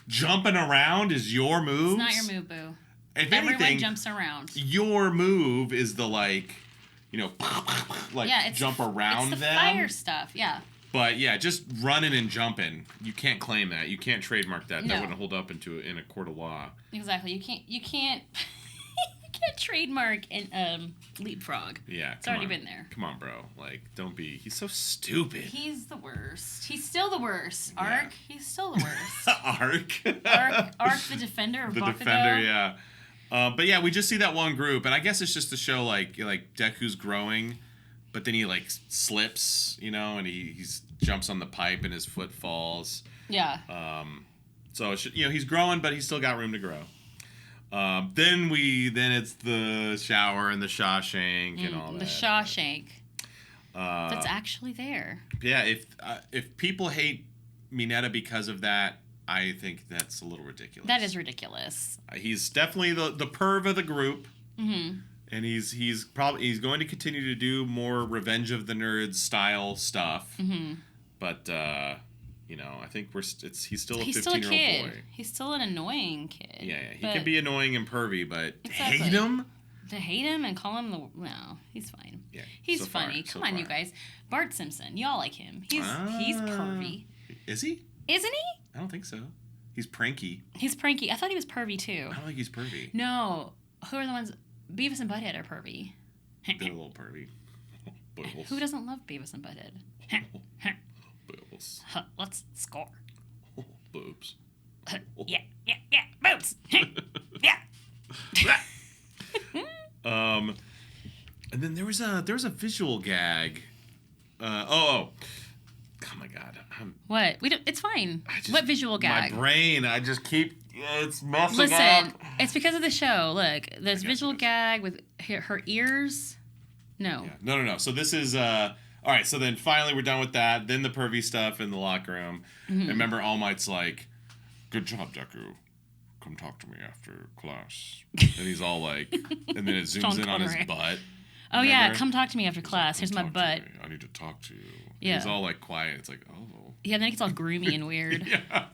jumping around is your move? It's not your move, boo. If Everyone anything, jumps around. Your move is the, jump around it's the them. Fire stuff, yeah. But, just running and jumping, you can't claim that. You can't trademark that. No. That wouldn't hold up in a court of law. Exactly. You can't can't trademark and leapfrog. Yeah, it's already been there. Come on, bro. Like, don't be. He's so stupid. He's the worst. He's still the worst. Yeah. Ark. He's still the worst. Ark, the defender of the Bakugo. defender. Yeah. But yeah, we just see that one group, and I guess it's just to show like Deku's growing, but then he like slips, and he jumps on the pipe and his foot falls. Yeah. So he's growing, but he's still got room to grow. Then it's the shower and the Shawshank and all that. The Shawshank. That's actually there. Yeah, if people hate Mineta because of that, I think that's a little ridiculous. That is ridiculous. He's definitely the perv of the group. Mm-hmm. And he's going to continue to do more Revenge of the Nerds style stuff. Mm-hmm. But I think he's still a 15-year-old boy. He's still an annoying kid. Yeah, he can be annoying and pervy, but exactly. hate him? To hate him and call him no, he's fine. Yeah, he's funny. Come on, you guys. Bart Simpson, y'all like him. He's pervy. Is he? Isn't he? I don't think so. He's pranky. He's pranky. I thought he was pervy too. I don't think he's pervy. No, who are the ones? Beavis and Butthead are pervy. They're a little pervy. Bubbles. Who doesn't love Beavis and Butthead? Bubbles. Let's score. Boobs. Yeah, boobs. Yeah. And then there was a visual gag. Oh my God. What? It's fine. What visual gag? My brain. I just keep. It's messing up. Listen, it's because of the show. Look, there's visual gag with her ears. No. Yeah. No. So this is all right. So then finally we're done with that. Then the pervy stuff in the locker room. Mm-hmm. And remember, All Might's like, "Good job, Deku. Come talk to me after class." And he's all like, and then it zooms in on his butt. Oh, remember? Yeah, come talk to me after class. Here's my butt. I need to talk to you. Yeah. He's all like quiet. It's like, oh. Yeah, then it gets all groomy and weird. Yeah.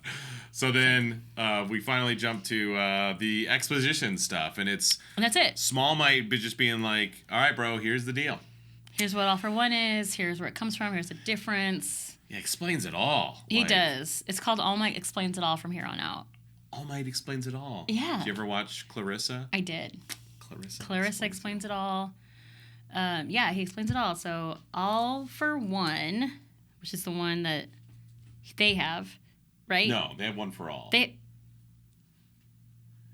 So then we finally jump to the exposition stuff, and that's it. Small Might just being like, all right, bro, here's the deal. Here's what All for One is. Here's where it comes from. Here's the difference. He explains it all. He does. It's called All Might Explains It All from here on out. All Might explains it all. Yeah. Did you ever watch Clarissa? I did. Clarissa explains it all. Yeah, he explains it all. So All for One, which is the one that they have, right? No, they have One for All. They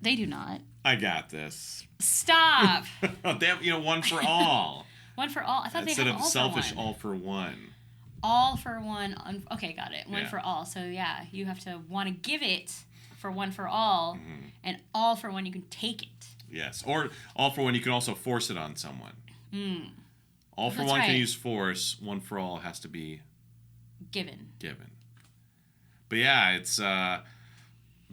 do not. I got this. Stop. They have, One for All. One for All. I thought instead they had of All selfish for One. All for One. All for One. Okay, got it. One yeah. for All. So yeah, you have to want to give it for One for All, and All for One you can take it. Yes, or All for One you can also force it on someone. All for One can use force. One for All has to be given. But yeah, it's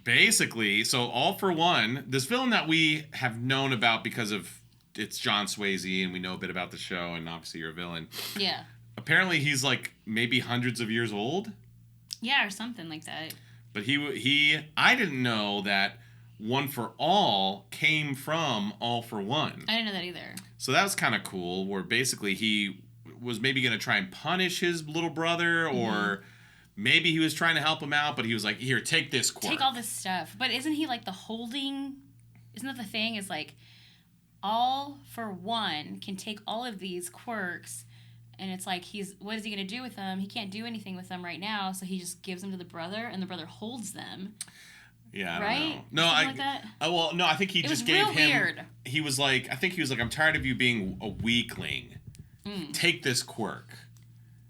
basically, so All for One, this villain that we have known about because of it's John Swayze and we know a bit about the show and obviously you're a villain. Yeah. Apparently he's like maybe hundreds of years old. Yeah, or something like that. But I didn't know that One for All came from All for One. I didn't know that either. So that was kind of cool, where basically he was maybe going to try and punish his little brother, or maybe he was trying to help him out, but he was like, here, take this quirk. Take all this stuff. But isn't he like the holding? Isn't that the thing? Is like All for One can take all of these quirks, and it's like what is he going to do with them? He can't do anything with them right now, so he just gives them to the brother, and the brother holds them. Yeah, I right? don't know. No, like that? No, I think he just gave him. Weird. He was like, I'm tired of you being a weakling. Take this quirk.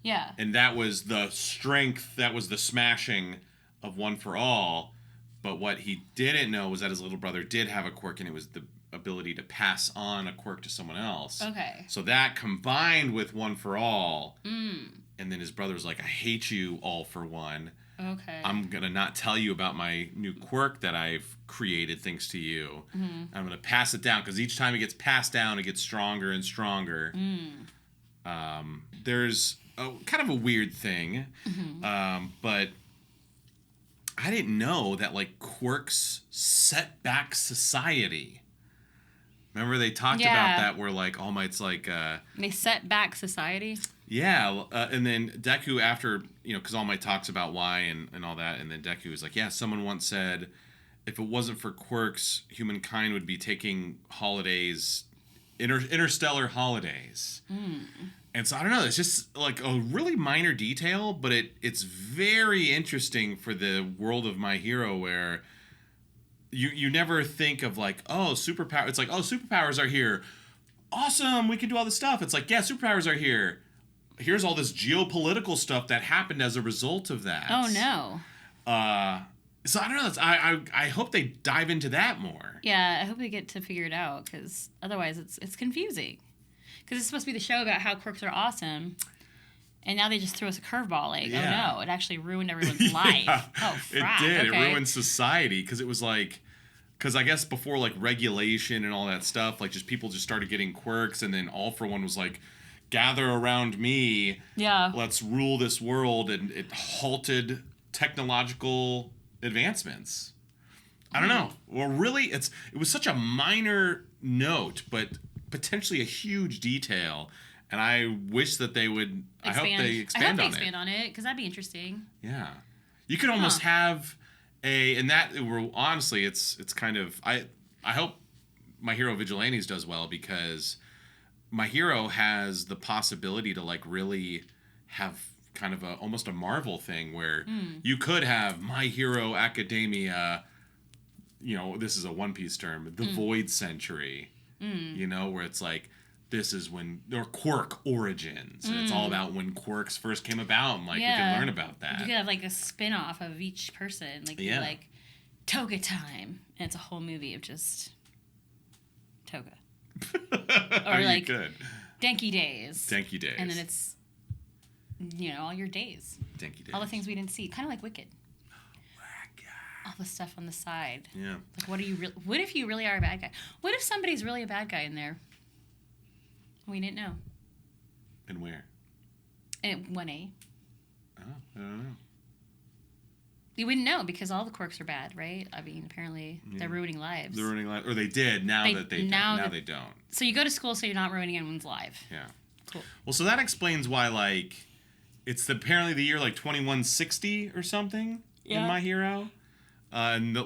Yeah. And that was the strength. That was the smashing of One for All. But what he didn't know was that his little brother did have a quirk, and it was the ability to pass on a quirk to someone else. Okay. So that combined with One for All, and then his brother was like, I hate you, All for One. Okay. I'm going to not tell you about my new quirk that I've created thanks to you. I'm going to pass it down, because each time it gets passed down, it gets stronger and stronger. There's kind of a weird thing, but I didn't know that like quirks set back society. Remember they talked about that, where like All Might's like they set back society. Yeah, and then Deku, after, because All Might talks about why and all that, and then Deku is like, yeah, someone once said if it wasn't for quirks, humankind would be taking holidays, interstellar holidays. And so I don't know. It's just like a really minor detail, but it's very interesting for the world of My Hero, where you never think of like, oh, superpower. It's like, oh, superpowers are here. Awesome, we can do all this stuff. It's like, yeah, superpowers are here. Here's all this geopolitical stuff that happened as a result of that. Oh no. So I don't know. I hope they dive into that more. Yeah, I hope they get to figure it out, because otherwise it's confusing. Because it's supposed to be the show about how quirks are awesome, and now they just threw us a curveball. Like, oh no, it actually ruined everyone's life. Oh, crap. It did. Okay. It ruined society, because it was like, because I guess before like regulation and all that stuff, like just people just started getting quirks, and then All for One was like, gather around me. Yeah. Let's rule this world, and it halted technological advancements. I don't know. Well, really, it was such a minor note, but potentially a huge detail, and I wish that they would. I hope they expand on it, because that'd be interesting. Yeah, you could almost have and that we're honestly, it's kind of I hope My Hero Vigilantes does well, because My Hero has the possibility to like really have kind of almost a Marvel thing where you could have My Hero Academia. You know, this is a One Piece term, the Void Century. You know, where it's like, this is when or quirk origins, and it's all about when quirks first came about, and like we can learn about that. You could have like a spin-off of each person, like like Toga Time, and it's a whole movie of just Toga. Or like Denki Days. Denki Days. And then it's, you know, all your days. Denki Days. All the things we didn't see, kind of like Wicked. All the stuff on the side. Yeah. Like, what if you really are a bad guy? What if somebody's really a bad guy in there? We didn't know. And where? In 1A. Oh, I don't know. You wouldn't know, because all the quirks are bad, right? I mean, apparently they're ruining lives. They're ruining lives. Or they did. Now they don't. So you go to school so you're not ruining anyone's life. Yeah. Cool. Well, so that explains why, like, it's apparently the year, like, 2160 or something in My Hero. And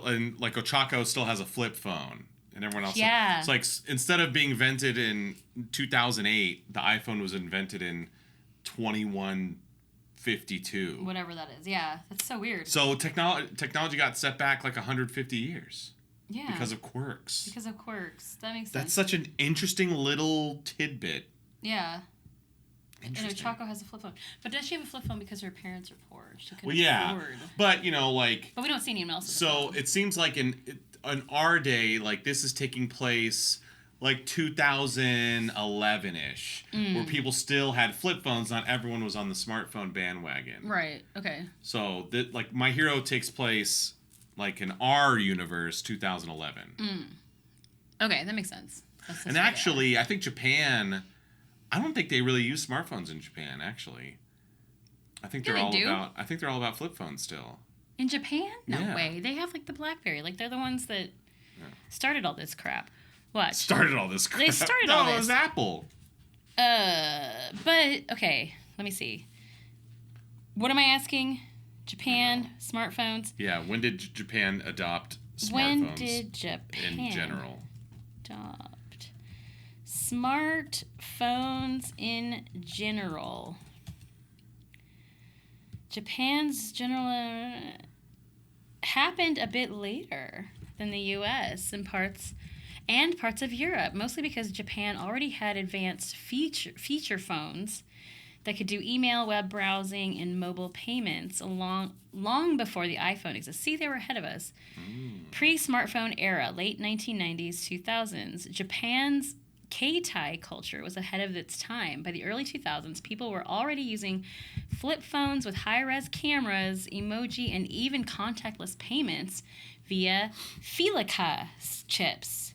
like Ochako still has a flip phone, and everyone else. Yeah. It's like instead of being invented in 2008, the iPhone was invented in 2152. Whatever that is. Yeah, that's so weird. So technology got set back like 150 years. Yeah. Because of quirks. Because of quirks. That makes sense. That's such an interesting little tidbit. Yeah. And Ochako has a flip phone. But does she have a flip phone because her parents are poor? She couldn't afford. But, you know, like... But we don't see anyone else. So it seems like in our day, like, this is taking place, like, 2011-ish, where people still had flip phones. Not everyone was on the smartphone bandwagon. Right. Okay. So, like, My Hero takes place, like, in our universe, 2011. Okay, that makes sense. And actually, I think Japan... I don't think they really use smartphones in Japan, actually. I think they're all about flip phones still. In Japan? No way. They have like the BlackBerry. Like they're the ones that started all this crap. What? Started all this crap. They started all this. No, it was Apple. But okay, let me see. What am I asking? Japan, smartphones? Yeah, when did Japan adopt smartphones? When did Japan in general adopt smartphones in general? Japan's general happened a bit later than the U.S. and parts of Europe, mostly because Japan already had advanced feature phones that could do email, web browsing, and mobile payments long before the iPhone existed. See, they were ahead of us. Pre-smartphone era, late 1990s, 2000s, Japan's Keitai culture was ahead of its time. By the early 2000s, people were already using flip phones with high-res cameras, emoji, and even contactless payments via Phillips chips.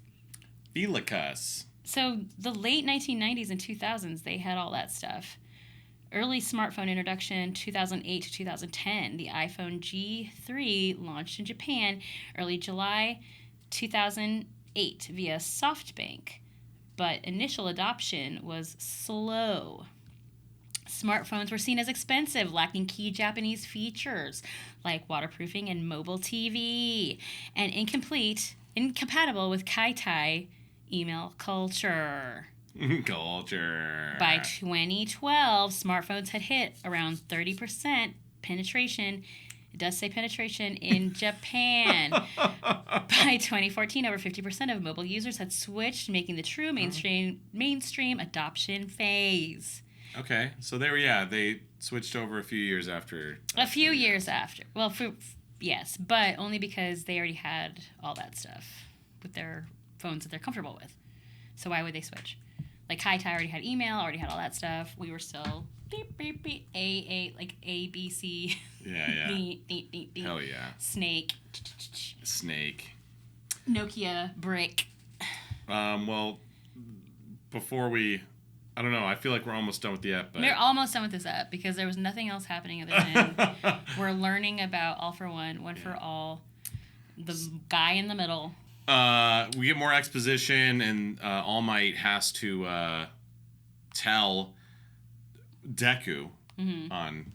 Phillips. So the late 1990s and 2000s, they had all that stuff. Early smartphone introduction, 2008 to 2010. The iPhone G3 launched in Japan early July 2008 via SoftBank. But initial adoption was slow. Smartphones were seen as expensive, lacking key Japanese features like waterproofing and mobile TV, and incompatible with Kaitai email culture. Culture. By 2012, smartphones had hit around 30% penetration. It does say penetration in Japan. By 2014, over 50% of mobile users had switched, making the true mainstream adoption phase. Okay, so they switched over a few years after. A few years after. Well, yes, but only because they already had all that stuff with their phones that they're comfortable with. So why would they switch? Like Kaitai already had email, already had all that stuff. We were still beep beep beep A like A B C. Yeah. Beep, beep, beep, beep. Hell yeah. Snake. Nokia brick. Well, before I don't know. I feel like we're almost done with the app. But... We're almost done with this app because there was nothing else happening other than we're learning about All for One, One for All, the guy in the middle. We get more exposition, and All Might has to tell Deku on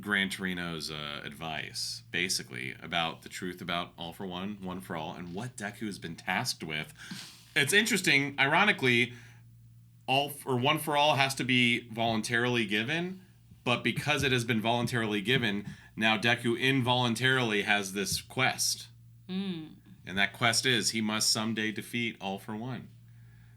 Gran Torino's advice, basically, about the truth about All for One, One for All, and what Deku has been tasked with. It's interesting, ironically, One for All has to be voluntarily given, but because it has been voluntarily given, now Deku involuntarily has this quest. And that quest is he must someday defeat All for One.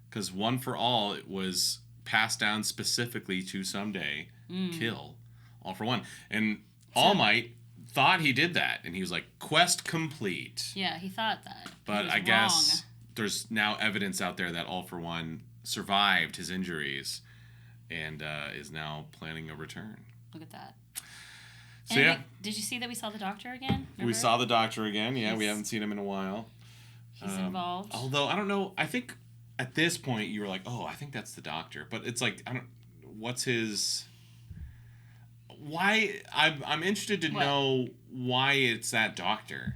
Because One for All was passed down specifically to someday kill All for One. And All Might thought he did that. And he was like, quest complete. Yeah, he thought that. But I guess there's now evidence out there that All for One survived his injuries and is now planning a return. Look at that. So and did you see that we saw the doctor again? Remember? We saw the doctor again. Yeah, we haven't seen him in a while. He's involved. Although I don't know. I think at this point you were like, "Oh, I think that's the doctor." But it's like, what's his? Why? I'm interested to know why it's that doctor.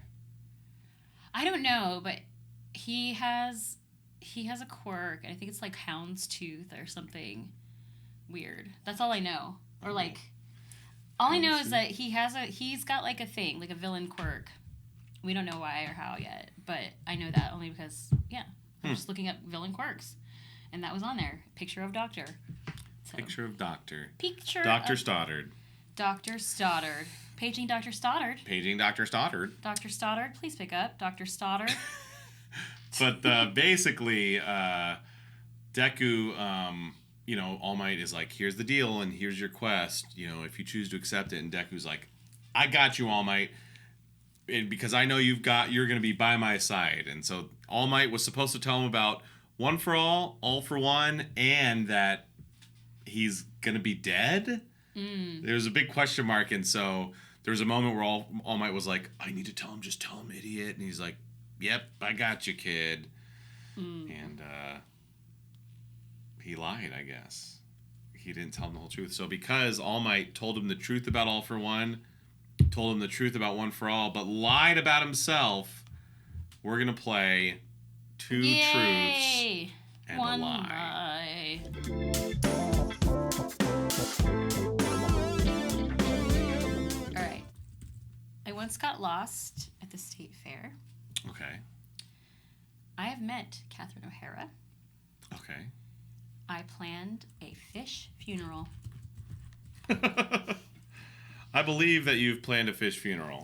I don't know, but he has a quirk. I think it's like houndstooth or something weird. That's all I know. Or like. All I know is that he's got like a thing, like a villain quirk. We don't know why or how yet, but I know that only because, I'm just looking up villain quirks. And that was on there. Picture of Doctor. So, Picture of Doctor. Dr. Stoddard. Dr. Stoddard. Paging Dr. Stoddard. Paging Dr. Stoddard. Dr. Stoddard, please pick up. Dr. Stoddard. But basically, Deku... All Might is like, here's the deal and here's your quest, if you choose to accept it. And Deku's like, I got you, All Might, because I know you're going to be by my side. And so All Might was supposed to tell him about One for All for One, and that he's going to be dead. There's a big question mark. And so there was a moment where All Might was like, I need to tell him, just tell him, idiot. And he's like, yep, I got you, kid. And, he lied, I guess. He didn't tell him the whole truth. So because All Might told him the truth about All for One, told him the truth about One for All, but lied about himself, we're going to play Two Truths and One a Lie. All right. I once got lost at the state fair. Okay. I have met Catherine O'Hara. Okay. I planned a fish funeral. I believe that you've planned a fish funeral.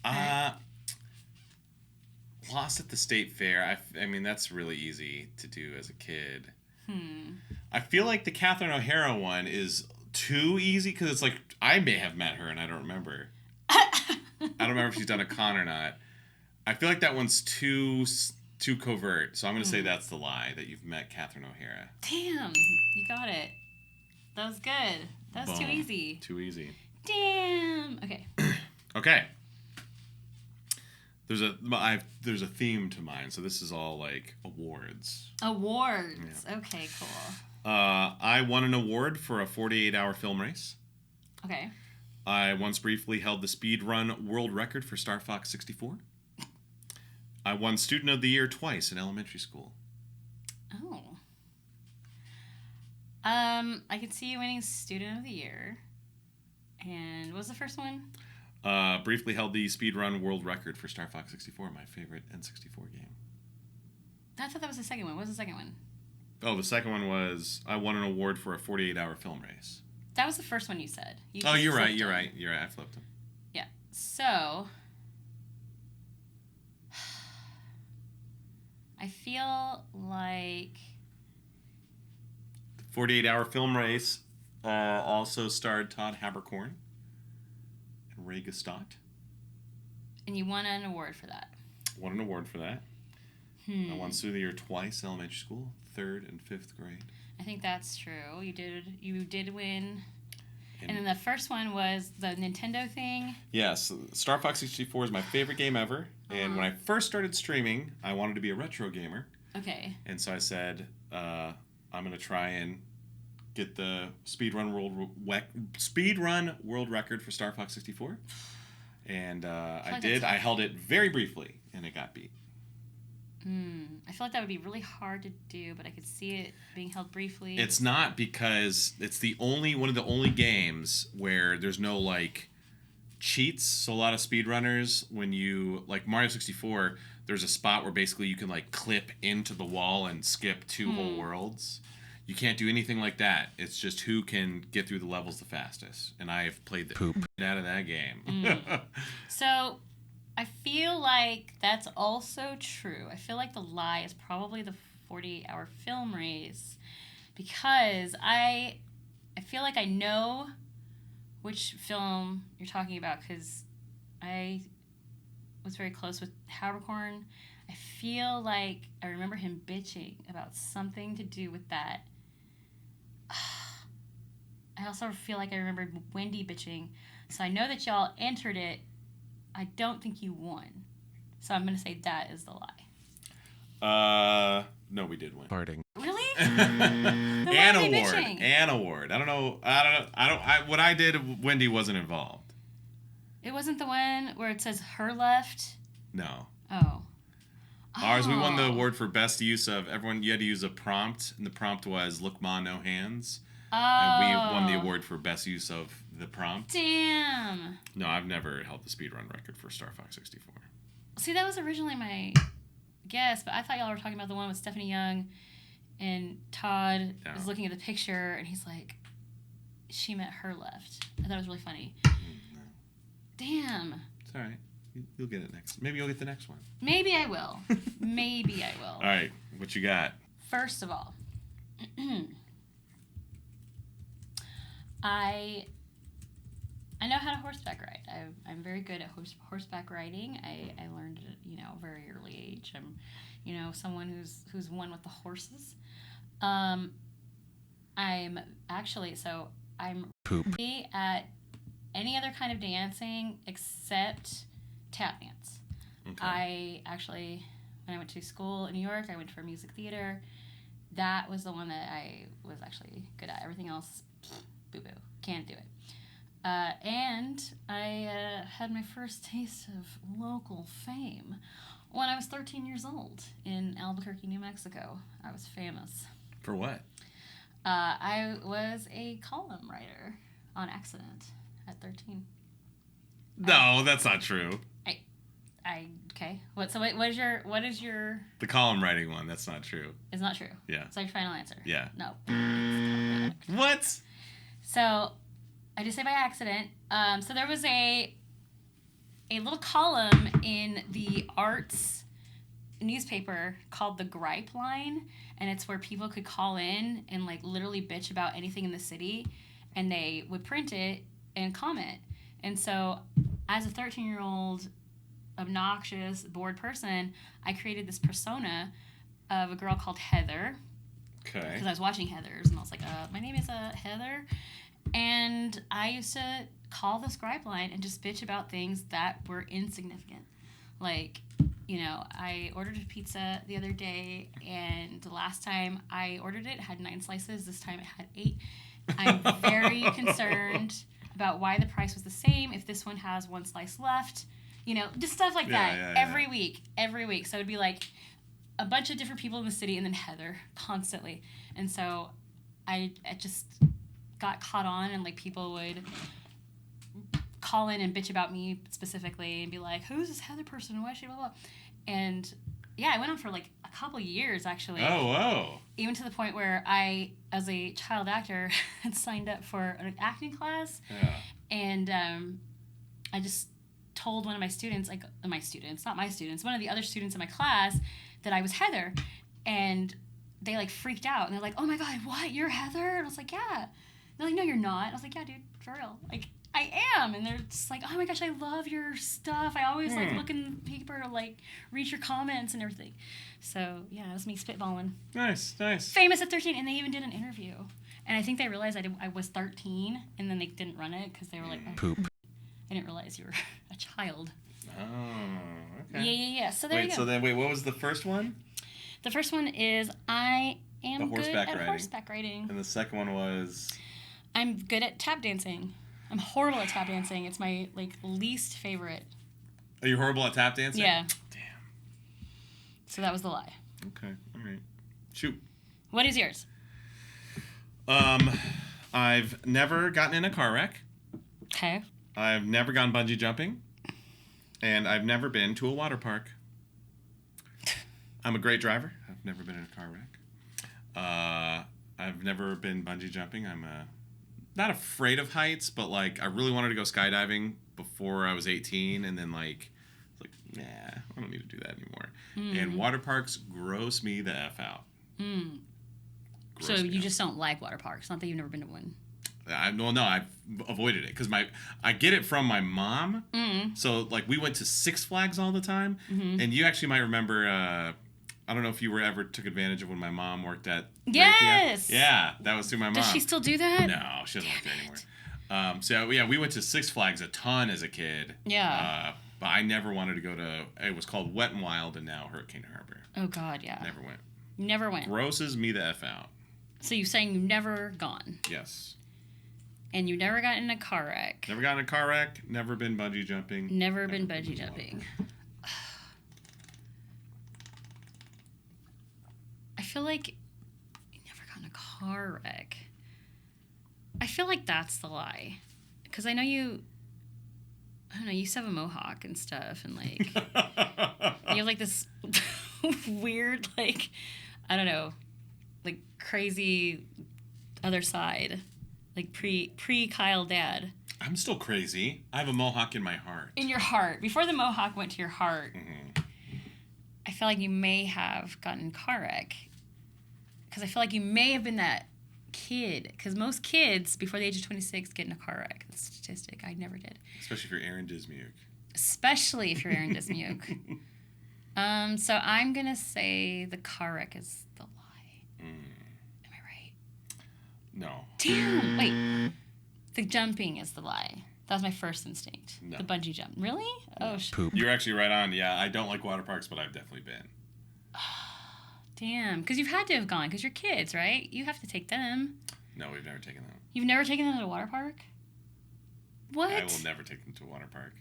What? Lost at the state fair. I mean, that's really easy to do as a kid. I feel like the Catherine O'Hara one is too easy because it's like, I may have met her and I don't remember. I don't remember if she's done a con or not. I feel like that one's too covert, so I'm going to say that's the lie, that you've met Catherine O'Hara. Damn, you got it. That was good. That was too easy. Too easy. Damn. Okay. Okay. There's a theme to mine, so this is all like awards. Awards. Yeah. Okay, cool. I won an award for a 48-hour film race. Okay. I once briefly held the speed run world record for Star Fox 64. I won Student of the Year twice in elementary school. Oh. I could see you winning Student of the Year. And what was the first one? Briefly held the speedrun world record for Star Fox 64, my favorite N64 game. I thought that was the second one. What was the second one? Oh, the second one was I won an award for a 48-hour film race. That was the first one you said. You're right. I flipped them. Yeah. So, I feel like... The 48-hour film race also starred Todd Haberkorn and Ray Gastott. And you won an award for that. Won an award for that. I won Student of the Year twice, elementary school, 3rd and 5th grade. I think that's true. You did win. And then the first one was the Nintendo thing. Yes, Star Fox 64 is my favorite game ever. And when I first started streaming, I wanted to be a retro gamer. Okay. And so I said, I'm going to try and get the speedrun world record for Star Fox 64. And I did. I held it very briefly, and it got beat. I feel like that would be really hard to do, but I could see it being held briefly. It's not, because it's one of the only games where there's no like cheats. So a lot of speedrunners, when you like Mario 64, there's a spot where basically you can like clip into the wall and skip 2 whole worlds. You can't do anything like that. It's just who can get through the levels the fastest. And I've played the poop out of that game. So I feel like that's also true. I feel like the lie is probably the 48-hour film race, because I feel like I know which film you're talking about, because I was very close with Haberkorn. I feel like I remember him bitching about something to do with that. I also feel like I remembered Wendy bitching. So I know that y'all entered it. I don't think you won. So I'm going to say that is the lie. No, we did win. Farting. Really? An award. I don't know. What I did, Wendy wasn't involved. It wasn't the one where it says her left? No. Oh. Ours, we won the award for best use of everyone. You had to use a prompt, and the prompt was "Look, Ma, no hands." Oh. And we won the award for best use of the prompt. Damn. No, I've never held the speedrun record for Star Fox 64. See, that was originally my guess, but I thought y'all were talking about the one with Stephanie Young, and Todd was looking at the picture, and he's like, she meant her left. I thought it was really funny. No. Damn. It's all right. You'll get it next. Maybe you'll get the next one. Maybe I will. Maybe I will. All right. What you got? First of all, I know how to horseback ride. I'm very good at horseback riding. I learned it, a very early age. I'm, someone who's one with the horses. I'm Poop. at any other kind of dancing except tap dance. Okay. When I went to school in New York, I went for music theater. That was the one that I was actually good at. Everything else, boo-boo. Can't do it. And I had my first taste of local fame when I was 13 years old in Albuquerque, New Mexico. I was famous. For what? I was a column writer on accident at 13. No, that's not true. Okay. What is your... The column writing one, that's not true. It's not true. Yeah. So your final answer? Yeah. No. What? So, I just say by accident. So there was a little column in the arts newspaper called the Gripe Line, and it's where people could call in and like literally bitch about anything in the city, and they would print it and comment. And so, as a 13-year-old obnoxious, bored person, I created this persona of a girl called Heather. Okay. Because I was watching Heathers, and I was like, my name is Heather. And I used to call the Scribe line and just bitch about things that were insignificant. Like, I ordered a pizza the other day, and the last time I ordered it had 9 slices. This time it had 8. I'm very concerned about why the price was the same if this one has 1 slice left. Just stuff like that. Every week. So it'd be like a bunch of different people in the city and then Heather constantly. And so I just got caught on, and like people would call in and bitch about me specifically and be like, who's this Heather person? Why is she blah, blah? And yeah, I went on for like a couple years actually. Oh, whoa. Even to the point where I, as a child actor, had signed up for an acting class. Yeah. And I just told one of my students, like not my students, one of the other students in my class that I was Heather. And they like freaked out. And they're like, oh my God, what? You're Heather? And I was like, yeah. They're like, no, you're not. I was like, yeah, dude, for real. Like, I am. And they're just like, oh my gosh, I love your stuff. I always like look in the paper, like read your comments and everything. So yeah, it was me spitballing. Nice. Famous at 13, and they even did an interview. And I think they realized I was 13, and then they didn't run it because they were like, Poop. I didn't realize you were a child. Oh, okay. Yeah. So there you go. What was the first one? The first one is I am good at riding. horseback riding. And the second one was? I'm good at tap dancing. I'm horrible at tap dancing. It's my like least favorite. Are you horrible at tap dancing? Yeah. Damn. So that was the lie. Okay. All right. Shoot. What is yours? I've never gotten in a car wreck. Okay. I've never gone bungee jumping. And I've never been to a water park. I'm a great driver. I've never been in a car wreck. I've never been bungee jumping. I'm not afraid of heights, but like I really wanted to go skydiving before I was 18, and then like nah, I don't need to do that anymore. And water parks gross me the F out. So you just don't like water parks? Not that you've never been to one. I've avoided it because I get it from my mom. So like we went to Six Flags all the time, and you actually might remember. I don't know if you ever took advantage of when my mom worked at. Yes. Raytheon. Yeah, that was through my mom. Does she still do that? No, she doesn't work there anymore. So yeah, we went to Six Flags a ton as a kid. Yeah. But I never wanted to go to. It was called Wet and Wild, and now Hurricane Harbor. Oh God, yeah. Never went. Never went. Grosses me the F out. So you're saying you've never gone? Yes. And you never got in a car wreck? Never got in a car wreck. Never been bungee jumping. Never been bungee jumping. I feel like you never got in a car wreck. I feel like that's the lie. Because I know you used to have a mohawk and stuff, and like, you have like this weird, like, I don't know, like crazy other side. Like pre Kyle dad. I'm still crazy. I have a mohawk in my heart. In your heart. Before the mohawk went to your heart, I feel like you may have gotten in a car wreck. Because I feel like you may have been that kid. Because most kids, before the age of 26, get in a car wreck. That's a statistic. I never did. Especially if you're Aaron Dismuke. Especially if you're Aaron Dismuke. So I'm going to say the car wreck is the lie. Am I right? No. Damn. Wait. The jumping is the lie. That was my first instinct. No. The bungee jump. Really? Oh, Poop. You're actually right on. Yeah, I don't like water parks, but I've definitely been. damn. Because you've had to have gone. Because you're kids, right? You have to take them. No, we've never taken them. You've never taken them to a water park? What? I will never take them to a water park.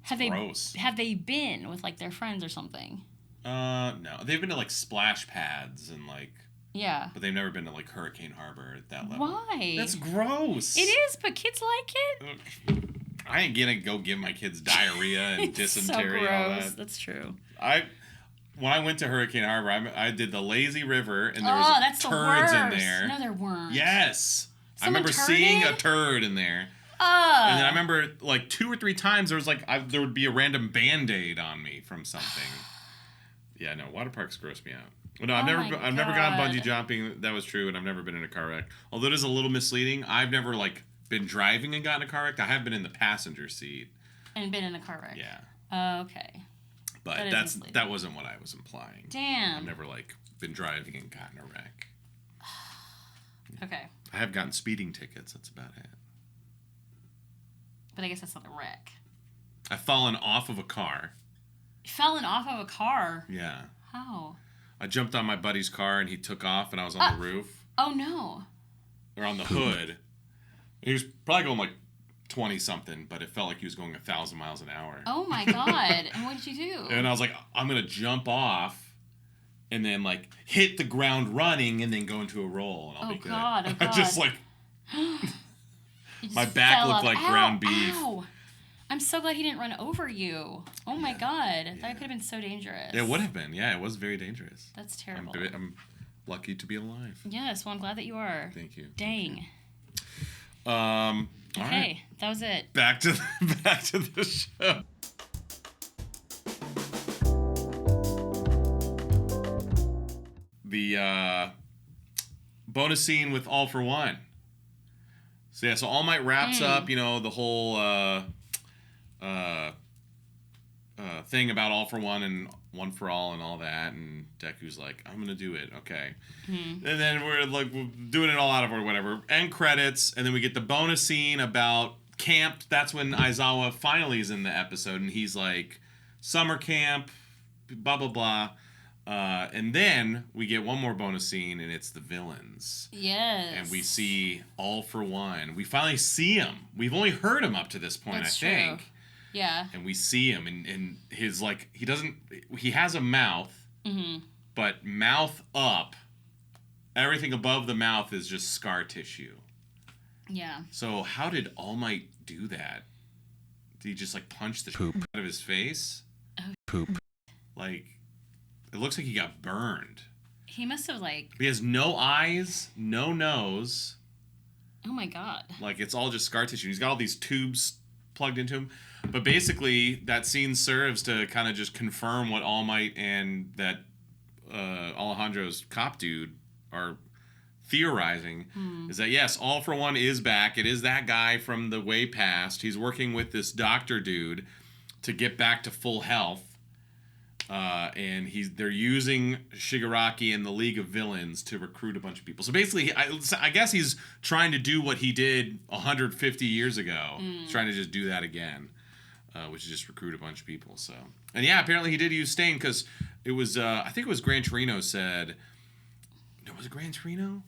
Gross. Have they been with like their friends or something? No. They've been to like splash pads and like. Yeah. But they've never been to like Hurricane Harbor at that level. Why? That's gross. It is, but kids like it. I ain't gonna go give my kids diarrhea and dysentery so and all gross. that. That's true. When I went to Hurricane Harbor, I did the lazy river and there that's was the turds worst. in there. No, there weren't. Yes. Someone I remember seeing a turd in there. And then I remember like 2 or 3 times there was like there would be a random Band-Aid on me from something. Yeah, no, water parks gross me out. Well, no, I've never gone bungee jumping. That was true, and I've never been in a car wreck. Although it is a little misleading. I've never like been driving and gotten in a car wreck. I have been in the passenger seat. And been in a car wreck. Yeah. Okay. But that wasn't what I was implying. Damn. I've never like been driving and gotten a wreck. Okay. I have gotten speeding tickets. That's about it. But I guess that's not a wreck. I've fallen off of a car. Fallen off of a car? Yeah. How? I jumped on my buddy's car and he took off and I was on the roof. Oh no. Or on the hood. He was probably going like 20 something, but it felt like he was going 1,000 miles an hour. Oh my god. And what did you do? And I was like, I'm gonna jump off and then like hit the ground running and then go into a roll and I'll be good. Oh God. Just like my back looked like ground beef. Ow. I'm so glad he didn't run over you. Oh my God. That could have been so dangerous. It would have been. Yeah, it was very dangerous. That's terrible. I'm lucky to be alive. Yes, well, I'm glad that you are. Thank you. Dang. All okay, right. That was it. Back to the show. The bonus scene with All for One. So yeah, so All Might wraps up, you know, the whole thing about All for One and One for All and all that, and Deku's like, I'm gonna do it, okay. And then we're doing it all out of order, whatever. End credits, and then we get the bonus scene about camp. That's when Aizawa finally is in the episode, and he's like, summer camp, blah blah blah. And then we get one more bonus scene, and it's the villains. Yes. And we see All for One. We finally see him. We've only heard him up to this point, That's I think. true. Yeah. And we see him, and his, like, he has a mouth, but mouth up, everything above the mouth is just scar tissue. Yeah. So how did All Might do that? Did he just, like, punch the Poop. out of his face? Poop. Like, it looks like he got burned. He must have, like... He has no eyes, no nose. Oh, my God. Like, it's all just scar tissue. He's got all these tubes plugged into him. But basically, that scene serves to kind of just confirm what All Might and that Alejandro's cop dude are theorizing. Is that, yes, All for One is back. It is that guy from the way past. He's working with this doctor dude to get back to full health. And they're using Shigaraki and the League of Villains to recruit a bunch of people. So basically, I guess he's trying to do what he did 150 years ago. He's trying to just do that again, which is just recruit a bunch of people. So, and yeah, apparently he did use Stain because it was, I think it was Gran Torino said, no, was it Gran Torino?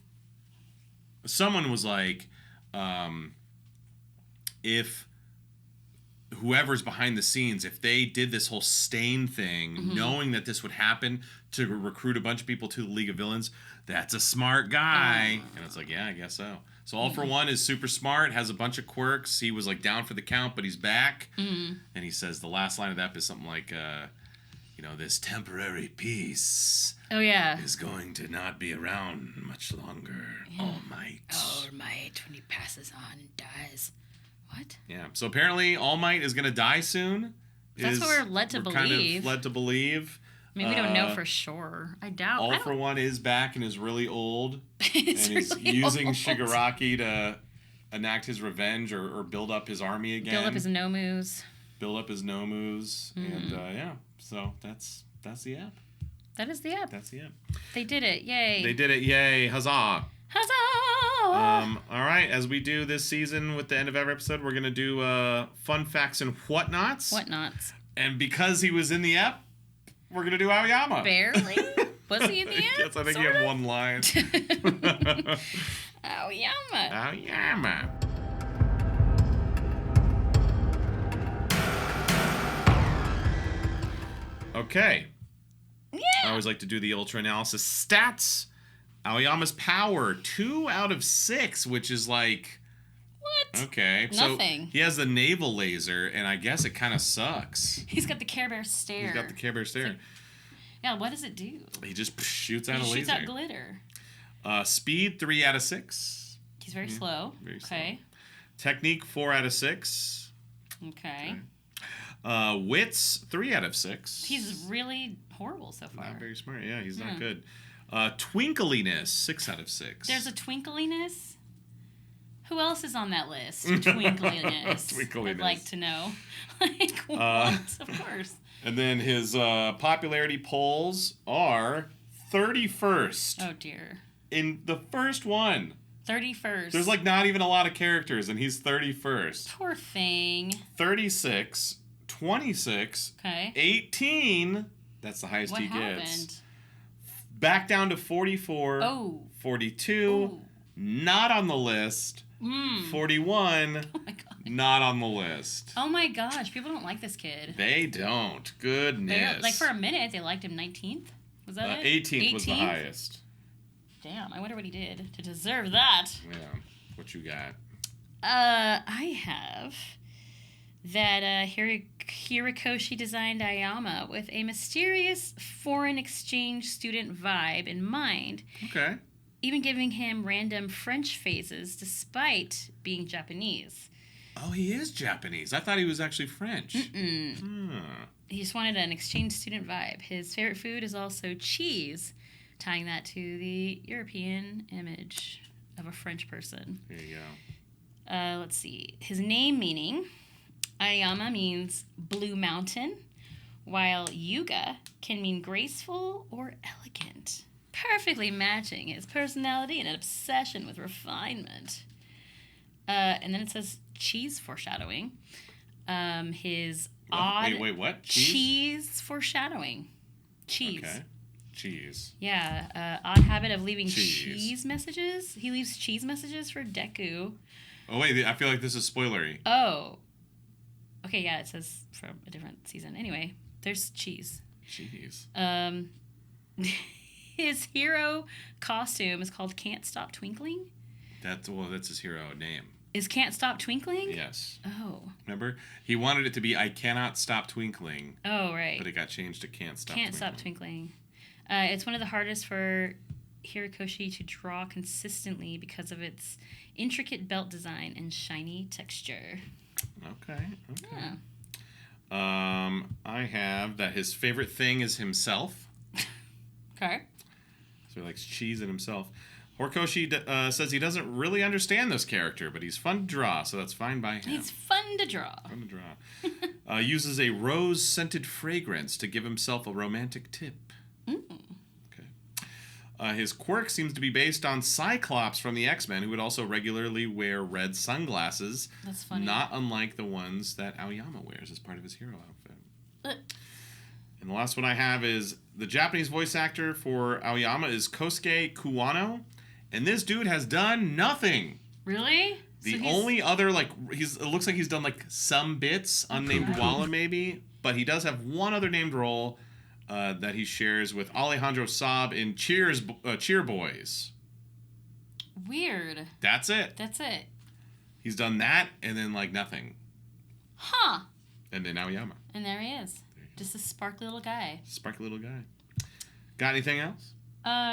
Someone was like, if whoever's behind the scenes, if they did this whole Stain thing, knowing that this would happen to recruit a bunch of people to the League of Villains, that's a smart guy. And it's like, yeah, I guess so. So All for One is super smart, has a bunch of quirks. He was like down for the count, but he's back. And he says the last line of that is something like, you know, this temporary peace is going to not be around much longer. All Might. All Might when he passes on and dies. What? Yeah. So apparently All Might is going to die soon. That's what we're led to believe. Kind of led to believe. I mean, we don't know for sure. I doubt. All for One is back and is really old. He's and is really using old. Shigaraki to enact his revenge or build up his army again. Build up his Nomus. And yeah. So that's the app. That is the app. That's the app. They did it. Yay. They did it. Yay. Huzzah. Huzzah! All right. As we do this season with the end of every episode, we're going to do fun facts and whatnots. Whatnots. And because he was in the app, we're going to do Aoyama. Barely? Was he in the app? Yes, I think he had one line. Aoyama. Aoyama. Okay. Yeah. I always like to do the ultra analysis. Stats. Aoyama's power, 2 out of 6, which is like... What? Okay. Nothing. So he has the naval laser, and I guess it kind of sucks. He's got the Care Bear stare. He's got the Care Bear stare. Like, yeah, what does it do? He just shoots out a He laser. shoots out glitter. Speed, 3 out of 6. He's very slow. Very okay. slow. Technique, 4 out of 6. Okay. Wits, 3 out of 6. He's really horrible so far. Not very smart. Yeah, he's not good. Twinkliness, 6 out of 6. There's a twinkliness? Who else is on that list? Twinkliness. Twinkliness. I'd like to know. Like, what? Of course. And then his popularity polls are 31st. Oh, dear. In the first one. 31st. There's like not even a lot of characters, and he's 31st. Poor thing. 36, 26, Okay. 18. That's the highest What he happened? gets. Back down to 44. Oh. 42. Ooh. Not on the list. 41. Oh, my God. Not on the list. Oh, my gosh. People don't like this kid. They don't. Goodness. Like, for a minute, they liked him 19th. Was that it? 18th was the highest. Damn, I wonder what he did to deserve that. Yeah. What you got? I have that Hirikoshi designed Ayama with a mysterious foreign exchange student vibe in mind. Okay. Even giving him random French phases despite being Japanese. Oh, he is Japanese. I thought he was actually French. He just wanted an exchange student vibe. His favorite food is also cheese, tying that to the European image of a French person. There you go. Let's see. His name meaning, Ayama means blue mountain, while Yuga can mean graceful or elegant, perfectly matching his personality and an obsession with refinement. And then it says cheese foreshadowing. His odd... Wait, what? Cheese foreshadowing. Cheese. Okay. Cheese. Yeah, odd habit of leaving Cheese. cheese messages. He leaves cheese messages for Deku. Oh, wait, I feel like this is spoilery. Oh. Okay, yeah, it says from a different season. Anyway, there's cheese. Cheese. His hero costume is called Can't Stop Twinkling. That's his hero name. Is Can't Stop Twinkling? Yes. Oh. Remember? He wanted it to be I Cannot Stop Twinkling. Oh, right. But it got changed to Can't Stop Can't Twinkling. Stop Twinkling. It's one of the hardest for Hirikoshi to draw consistently because of its intricate belt design and shiny texture. Okay. Yeah. I have that his favorite thing is himself. Okay. So he likes cheese and himself. Horikoshi says he doesn't really understand this character, but he's fun to draw, so that's fine by him. He's fun to draw. Fun to draw. Uses a rose-scented fragrance to give himself a romantic tip. Okay. His quirk seems to be based on Cyclops from the X-Men, who would also regularly wear red sunglasses. That's funny. Not unlike the ones that Aoyama wears as part of his hero outfit. And the last one I have is the Japanese voice actor for Aoyama is Kosuke Kuwano. And this dude has done nothing. Really? The only other, it looks like he's done, some bits, unnamed Walla maybe, but he does have one other named role that he shares with Alejandro Saab in Cheer Boys. Weird. That's it. That's it. He's done that, and then, nothing. Huh. And then Aoyama. And there he is. Just a sparkly little guy. Sparkly little guy. Got anything else?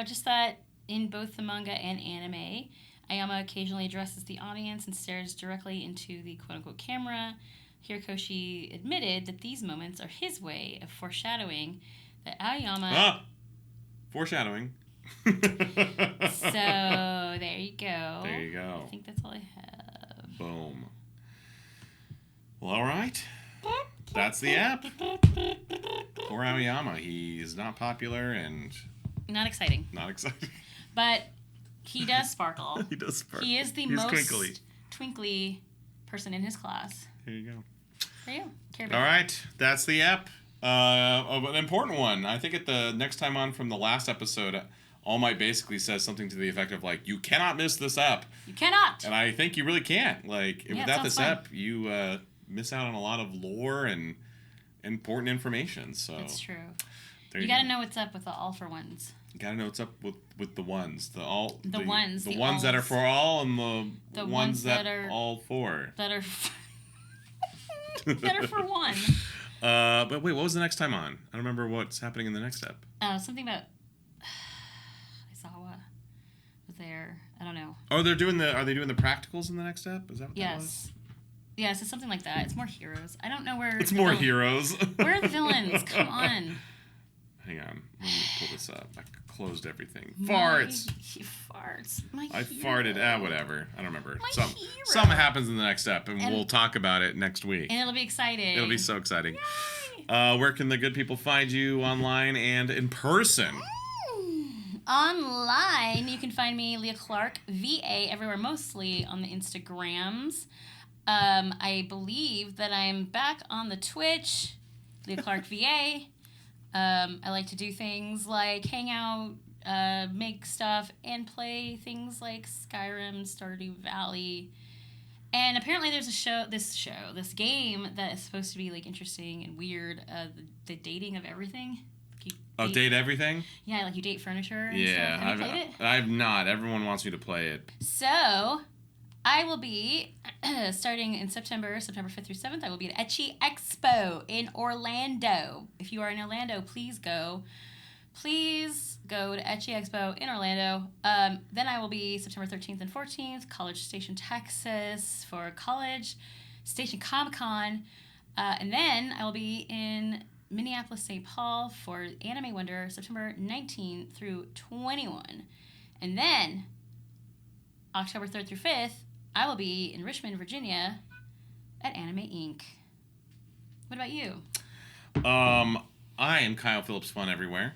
Just that in both the manga and anime, Ayama occasionally addresses the audience and stares directly into the quote-unquote camera. Hirikoshi admitted that these moments are his way of foreshadowing that Aoyama... Foreshadowing. So, there you go. There you go. I think that's all I have. Boom. Well, all right. That's the app. Poor Aoyama. He is not popular and... Not exciting. Not exciting. But he does sparkle. He does sparkle. He is the He's most twinkly person in his class. There you go. There you go. All right. That's the app. An important one. I think at the next time on from the last episode, All Might basically says something to the effect of, you cannot miss this app. You cannot. And I think you really can't. Without this fun. app, you miss out on a lot of lore and important information. So That's true. You got to know what's up with the all for ones. You got to know what's up with the ones. The ones the that are for all and the ones that are all for. That are that are for one. But wait, what was the next time on? I don't remember what's happening in the next step. Something about Aizawa was there. I don't know. Oh, are they doing the practicals in the next step? Is that what that was? Yes, it's something like that. It's more heroes. I don't know where... It's more heroes. Where are the villains? Come on. Hang on. Let me pull this up. I closed everything. Farts! Farts. I farted. Whatever. I don't remember. Hero. Something happens in the next step, and we'll talk about it next week. And it'll be exciting. It'll be so exciting. Yay! Where can the good people find you online and in person? Online, you can find me, Leah Clark, VA, everywhere, mostly on the Instagrams. I believe that I'm back on the Twitch, Leah Clark VA. I like to do things like hang out, make stuff, and play things like Skyrim, Stardew Valley. And apparently there's this game that is supposed to be interesting and weird, the dating of everything you Date everything? Yeah, like you date furniture and Yeah, stuff. Have you played it? I've not. Everyone wants me to play it. So, I will be, starting in September 5th through 7th, I will be at Etchy Expo in Orlando. If you are in Orlando, please go. Please go to Etchy Expo in Orlando. Then I will be September 13th and 14th, College Station, Texas for College Station Comic-Con. And then I will be in Minneapolis, St. Paul for Anime Wonder, September 19th through 21. And then October 3rd through 5th, I will be in Richmond, Virginia at Anime Inc. What about you? I am Kyle Phillips Fun everywhere.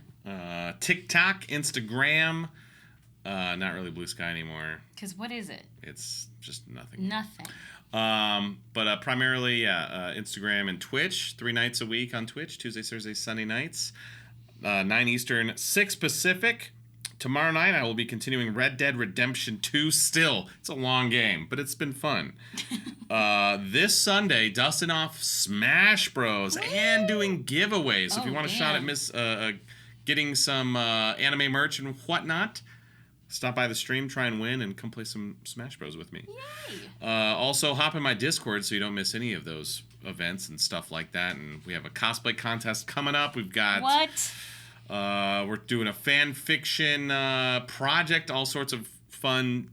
TikTok, Instagram, not really Blue Sky anymore. Because what is it? It's just nothing. Nothing. But primarily, Instagram and Twitch, 3 nights a week on Twitch, Tuesday, Thursday, Sunday nights, 9 Eastern, 6 Pacific. Tomorrow night, I will be continuing Red Dead Redemption 2 still. It's a long game, but it's been fun. This Sunday, dusting off Smash Bros. And doing giveaways. So if you want a shot at getting some anime merch and whatnot, stop by the stream, try and win, and come play some Smash Bros. With me. Yay! Also, hop in my Discord so you don't miss any of those events and stuff like that. And we have a cosplay contest coming up. We've got... What? We're doing a fan fiction project, all sorts of fun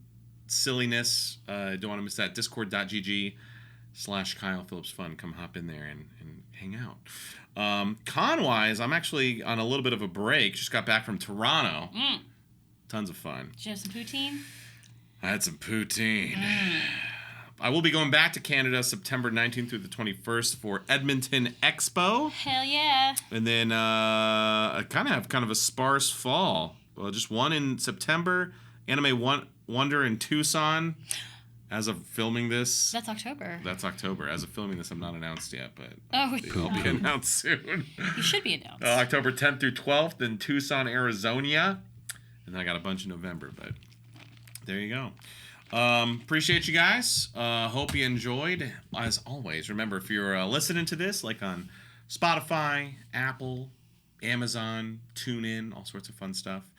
silliness. Don't want to miss that. Discord.gg/Kyle Phillips Fun. Come hop in there and hang out. Con-wise, I'm actually on a little bit of a break. Just got back from Toronto. Tons of fun. Did you have some poutine? I had some poutine. I will be going back to Canada September 19th through the 21st for Edmonton Expo. Hell yeah. And then I kind of a sparse fall. Well, just one in September, Anime Wonder in Tucson. As of filming this... That's October. That's October. As of filming this, I'm not announced yet, but I'll be announced soon. You should be announced. October 10th through 12th in Tucson, Arizona. And then I got a bunch in November, but there you go. Appreciate you guys. Hope you enjoyed. As always, remember, if you're listening to this, like on Spotify, Apple, Amazon, TuneIn, all sorts of fun stuff,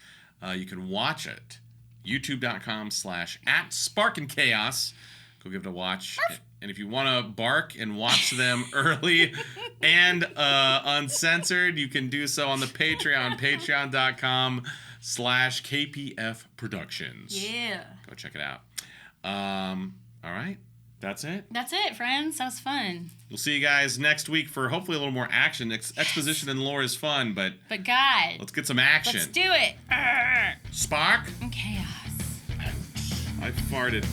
you can watch it. YouTube.com/@SparkandChaos. Go give it a watch. And if you want to bark and watch them early and uncensored, you can do so on the Patreon, patreon.com/KPF Productions. Yeah. Go check it out. All right. That's it. That's it, friends. That was fun. We'll see you guys next week for hopefully a little more action. Exposition and lore is fun, but God, let's get some action. Let's do it. Spark? Chaos. I farted.